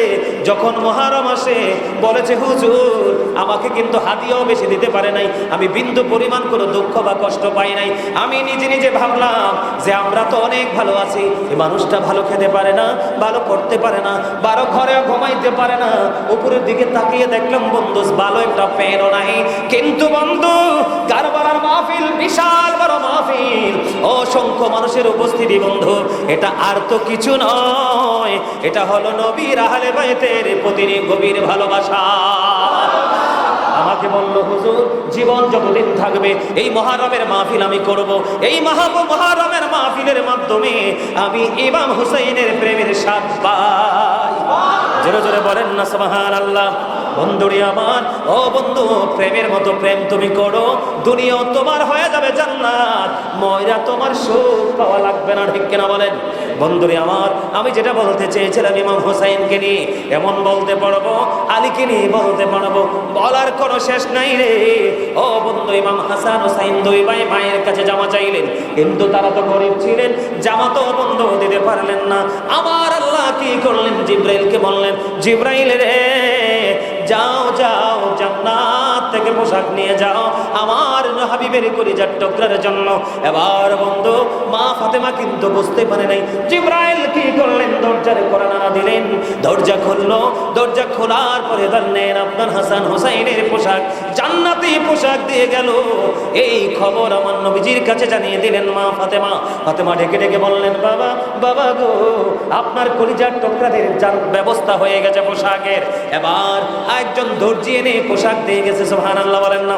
A: যখন মুহররম আসে বলেছে, হুজুর আমাকে কিন্তু হাদিয়াও বেশি দিতে পারে নাই, আমি বিন্দু পরিমাণ কোনো দুঃখ বা কষ্ট পাই নাই। আমি নিজে নিজে ভাবলাম যে আমরা তো অনেক ভালো আছি, এই মানুষটা ভালো খেতে পারে না, ভালো করতে পারে না, ভালো ঘরে ঘুমাইতে পারে না। উপরের দিকে তাকিয়ে দেখলাম বন্ধু, ভালো একটা ফ্যানও নাই। কিন্তু বন্ধু, কারবালার মাহফিল বিশাল বড় মাহফিল, অসংখ্য মানুষের উপস্থিতি বন্ধু, এটা আর তো কিছু নয়, এটা হলো নবীর আহলে বাইতের প্রতি গভীর ভালোবাসা। আমাকে বলল, হুজুর জীবন যতদিন থাকবে এই মুহররমের মাহফিল আমি করব, এই মুহররমের মাহফিলের মাধ্যমে আমি ইমাম হুসাইনের প্রেমের স্বাদ পাই। জোরে জোরে বলেন না সুবহানাল্লাহ। বন্ধুরে আমার, ও বন্ধু, প্রেমের মতো প্রেম তুমি করো, দুনিয়াও তোমার হয়ে যাবে জান্নাত, ময়রা তোমার সুখ পাওয়া লাগবে না, ঠিক কিনা বলেন? বন্ধুরে আমার, আমি যেটা বলতে চেয়েছিলাম ইমাম হুসাইনকে নিয়ে এমন বলতে পারবো, আলীকে নিয়ে বলতে পারবো, বলার কোনো শেষ নাই রে। ও বন্ধু, ইমাম হাসান হুসাইন দুই ভাই মায়ের কাছে জামা চাইলেন, কিন্তু তারা তো গরিব ছিলেন, জামা তো বন্ধু দিতে পারলেন না। আমার আল্লাহ কি করলেন, জিব্রাইলকে বললেন, জিব্রাইল রে যাও যাও, জান্নাত থেকে পোশাক নিয়ে যাও আমার হাবিবের কলিজার টুকরার জন্য। এবার বন্ধু, মা ফাতেমা কিন্তু বুঝতে পারে নাই জিব্রাইল কি করলেন, দরজার কড়া নাড়া দিলেন, দরজা খুললো। দরজা খোলার পরে দেখলেন আপনার হাসান হুসাইনের পোশাক, জান্নাতি পোশাক দিয়ে গেল। এই খবর আমার নবীজির কাছে জানিয়ে দিলেন মা ফাতেমা। ফাতেমা ডেকে ডেকে বললেন, বাবা বাবা গো, আপনার কলিজার টুকরাদের ব্যবস্থা হয়ে গেছে পোশাকের। এবার একজন দর্জি এনে পোশাক দিয়ে গেছে। সুবহানাল্লাহ বলেন না।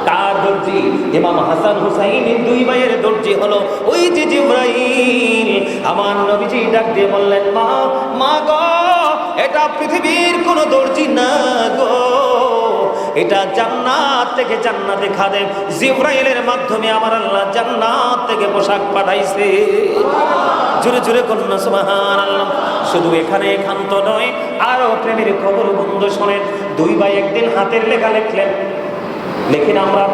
A: কার দর্জি? ইমাম হাসান হুসাইন দুই ভাইয়ের দর্জি হলো ওই যে জিব্রাইল। আমার নবীজি ডাক দিয়ে বললেন, মা মা গো, এটা পৃথিবীর কোন দর্জি না গো, এটা জান্নাত থেকে জান্নাতে খাদেম জিব্রাইলের মাধ্যমে আমার আল্লাহ জান্নাত থেকে পোশাক পাঠাইছে। জোরে জোরে কন্যা সুবহানাল্লাহ। শুধু এখানে ক্ষান্ত নয়, আরো প্রেমের খবর বন্ধু শোনেন। দুই ভাই একদিন হাতের লেখা লিখলেন, লিখিন আমরা,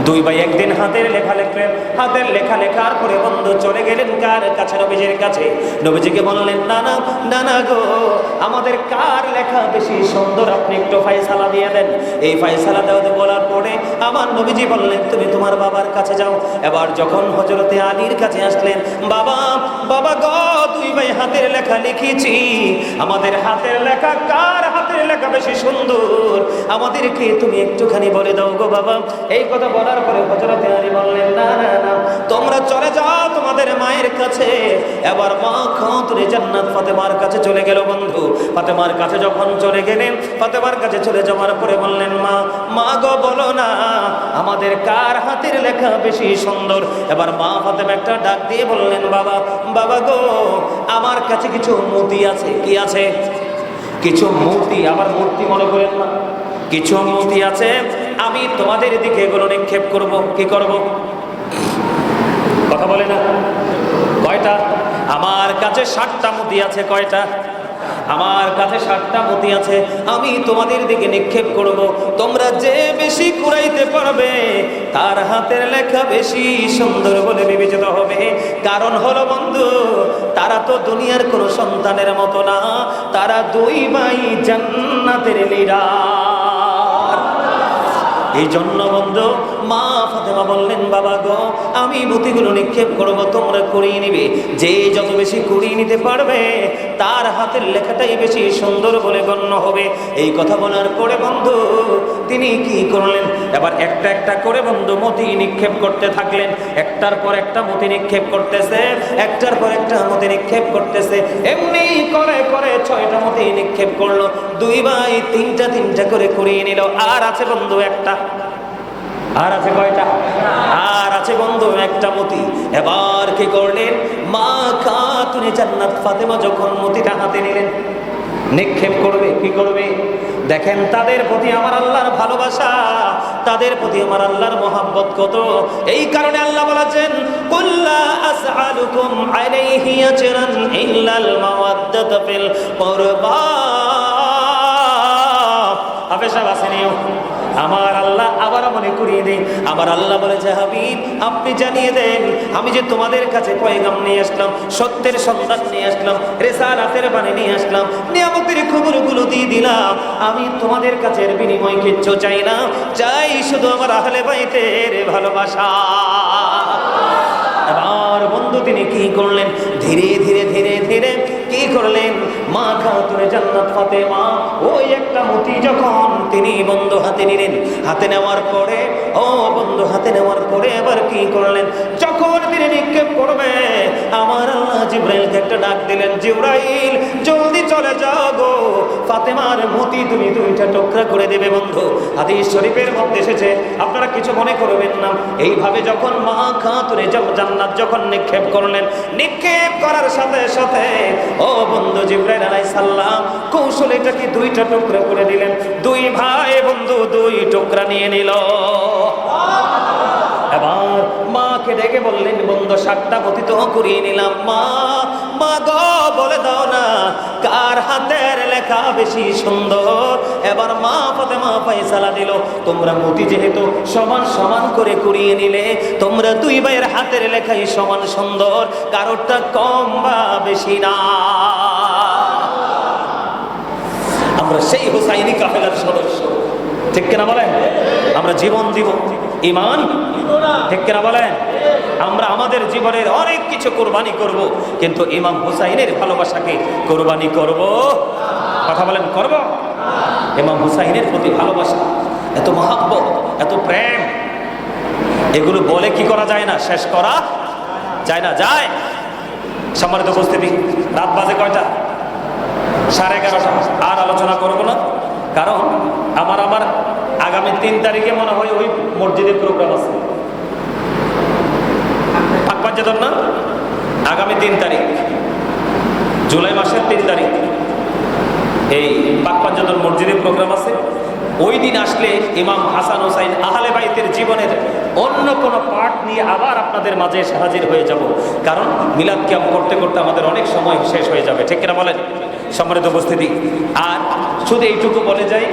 A: দুই ভাই একদিন হাতের লেখা লিখলেন। হাতের লেখা লেখার পরে বন্ধু চলে গেলেন কার কাছে? নবীজির কাছে। নবীজিকে বললেন, নানা নানা গো, আমাদের কার লেখা বেশি সুন্দর, আপনি একটু ফয়সালা দিয়ে দেন। এই ফয়সালা দেওয়াতে বলার পরে আমার নবীজি বললেন, তুমি তোমার বাবার কাছে যাও। এবার যখন হযরতে আলীর কাছে আসলেন, বাবা বাবা গো, দুই ভাই হাতের লেখা লিখেছি, আমাদের হাতের লেখা কার হাতের লেখা বেশি সুন্দর, আমাদেরকে তুমি একটুখানি বলে দাও গো বাবা। এই কথা বলার পরে হযরতে আলী বললেন, না না না, তোমরা চলে যাও তোমাদের মায়ের কাছে। এবার মা খাতুনে জান্নাত ফাতেমার কাছে চলে গেল বন্ধু। ফাতেমার কাছে যখন চলে গেলেন, ফাতেমার কাছে চলে যাওয়ার পরে বললেন, মা মা গো বলো না আমাদের কার হাতের লেখা বেশি সুন্দর। এবার মা ফাতেমা একটা ডাক দিয়ে বললেন, বাবা বাবা গো, আমার কাছে কিছু মূর্তি আছে। কি আছে? কিছু মূর্তি। আবার মূর্তি মনে করেন না, কিছু মূর্তি আছে, আমি তোমাদের দিকে এগুলো নিক্ষেপ করব। কি করব? কথা বলে না। কয়টা? আমার কাছে 60টা মূর্তি আছে। কয়টা? আমার কাছে 60টা মতি আছে, আমি তোমাদের দিকে নিক্ষেপ করব। তোমরা যে বেশি কুড়াইতে পারবে তার হাতের লেখা বেশি সুন্দর বলে বিবেচিত হবে। কারণ হলো বন্ধু, তারা তো দুনিয়ার কোনো সন্তানের মতো না, তারা দুই ভাই জান্নাতের লিডার। এই জন্য বন্ধু মা ফাতেমা বললেন, বাবা গো, আমি মতিগুলো নিক্ষেপ করবো, তোমরা কুড়িয়ে নিবে। যে যত বেশি কুড়িয়ে নিতে পারবে তার হাতের লেখাটাই বেশি সুন্দর বলে গণ্য হবে। এই কথা বলার পরে বন্ধু তিনি কি করলেন, এবার একটা একটা করে বন্ধু মতি নিক্ষেপ করতে থাকলেন। একটার পর একটা মতি নিক্ষেপ করতেছে, একটার পর একটা মতি নিক্ষেপ করতেছে। এমনি করে করে 6টা মতি নিক্ষেপ করলো। দুই ভাই তিনটা তিনটা করে কুড়িয়ে নিল। আর আছে বন্ধু একটা। আর আছে কয়টা? আর আছে বন্ধু একটা মতি। এবার কি করলেন, মা খাতুনে জান্নাত ফাতেমা যখন মতিটা হাতে নিলেন, নিক্ষেপ করবে, কি করবে? দেখেন তাদের প্রতি আমার আল্লাহর ভালোবাসা, তাদের প্রতি আমার আল্লাহর মহব্বত কত। এই কারণে আল্লাহ বলেছেন, কুল্লা আসআলুকুম আলাইহি আজরান ইল্লাল মাওয়াদ্দাতা ফিল কুরবা। হাফেজা বাসিনিও আমার আল্লাহ আবার মনে করিয়ে দেন, আমার আল্লাহ বলেছে, হাবিব আপনি জানিয়ে দেন, আমি যে তোমাদের কাছে পয়গাম নিয়ে আসলাম, সত্যের সন্ধান নিয়ে আসলাম, রিসালাতের বাণী নিয়ে আসলাম, নিয়ামতের খবরগুলো দিয়ে দিলাম, আমি তোমাদের কাছে এর বিনিময় কিচ্ছু চাই না, চাই শুধু আমার আহলে বাইতের ভালোবাসা। এবার বন্ধু তিনি কি করলেন, ধীরে ধীরে ধীরে ধীরে কি করলেন, মা খাতুনে জান্নাত ফাতেমা ওই একটা মতি যখন তিনি বন্ধু হাতে নিলেন, হাতে নেওয়ার পরে ও বন্ধু হাতে নেওয়ার পরে এবার কি করলেন, যখন তিনি নিক্ষেপ করবে আমার আল্লাহ জিবরাইলকে একটা ডাক দিলেন, জিবরাইল জলদি চলে যাও গো, ফাতেমার মতি তুমি দুইটা টুকরা করে দেবে। বন্ধু হাদিস শরীফের মধ্যে এসেছে, আপনারা কিছু মনে করবেন না, এইভাবে যখন মা খাতুনে জান্নাত যখন নিক্ষেপ করলেন, নিক্ষেপ করার সাথে সাথে ও বন্ধু জিবরাইল আলাইহিস সালাম কৌশলে এটাকে দুইটা টুকরা করে দিলেন। দুই ভাই বন্ধু দুই টুকরা নিয়ে নিল। এবার মাকে ডেকে বললেন, বন্ধু 7টা মতি তো করিয়ে নিলাম, মা মা গো বলে দাও না কার হাতের লেখা বেশি সুন্দর। এবার মা ফাতেমা ফয়সালা দিল, তোমরা মতি যেহেতু সমান সমান করে কুড়িয়ে নিলে, তোমরা দুই ভাইয়ের হাতের লেখাই সমান সুন্দর, কারোরটা কম বা বেশি না। আমরা সেই হুসাইনি কাফেলার সদস্য, ঠিক কিনা বলেন? আমরা জীবন দিব, ঈমান ঠিক কিনা বলেন? আমরা আমাদের জীবনের অনেক কিছু কোরবানি করব, কিন্তু ইমাম হুসাইনের ভালোবাসাকে কোরবানি করব। কথা বলেন, করব? ইমাম হুসাইনের প্রতি ভালোবাসা, এত মহাব্বত, এত প্রেম, এগুলো বলে কি করা যায় না, শেষ করা যায় না। যায়। সম্মানিত উপস্থিতি, রাত বাজে কয়টা? 11:30। আর আলোচনা করব না, কারণ আমার আগামী 3 তারিখে মনে হয় ওই মসজিদে প্রোগ্রাম আছে, পাকপাঞ্জাতন না, আগামী 3 তারিখ জুলাই মাসের 3 তারিখ এই পাকপাঞ্জাতন মসজিদে প্রোগ্রাম আছে। ওই দিন আসলে ইমাম হাসান হুসাইন আহলে বাইতের জীবনের অন্য কোনো পার্ট নিয়ে আবার আপনাদের মাঝে এসে হাজির হয়ে যাব, কারণ মিলাদ কিয়াম করতে করতে আমাদের অনেক সময় শেষ হয়ে যাবে, ঠিক কিনা বলেন? সম্মানিত উপস্থিতি, আর শুধু এইটুকু বলে যাই,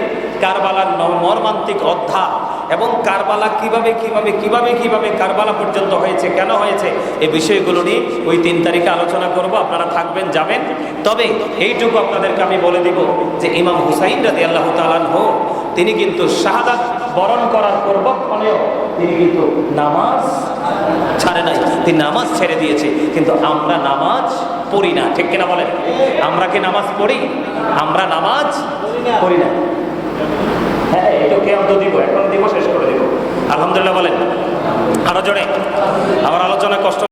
A: কারবালার মর্মান্তিক অধ্যায় এবং কারবালা কিভাবে কিভাবে কিভাবে কিভাবে কারবালা পর্যন্ত হয়েছে, কেন হয়েছে, এই বিষয়গুলো নিয়ে ওই 3 তারিখে আলোচনা করব। আপনারা থাকবেন, যাবেন। তবে এইটুকু আপনাদেরকে আমি বলে দিব যে ইমাম হুসাইন রাদিয়াল্লাহু তাআলা আনহু তিনি কিন্তু শাহাদাত বরণ করার পূর্বক্ষণেও তিনি কিন্তু নামাজ ছাড়ে নাই, তিনি নামাজ ছেড়ে দিয়েছে, কিন্তু আমরা নামাজ পড়ি না, ঠিক কিনা বলেন? আমরা কি নামাজ পড়ি? আমরা নামাজ পড়ি না। হ্যাঁ, এটা কেমন দিব, এখন দিব, শেষ করে দিব। আলহামদুলিল্লাহ বলেন আরো জোরে। আমার আলোচনা কষ্ট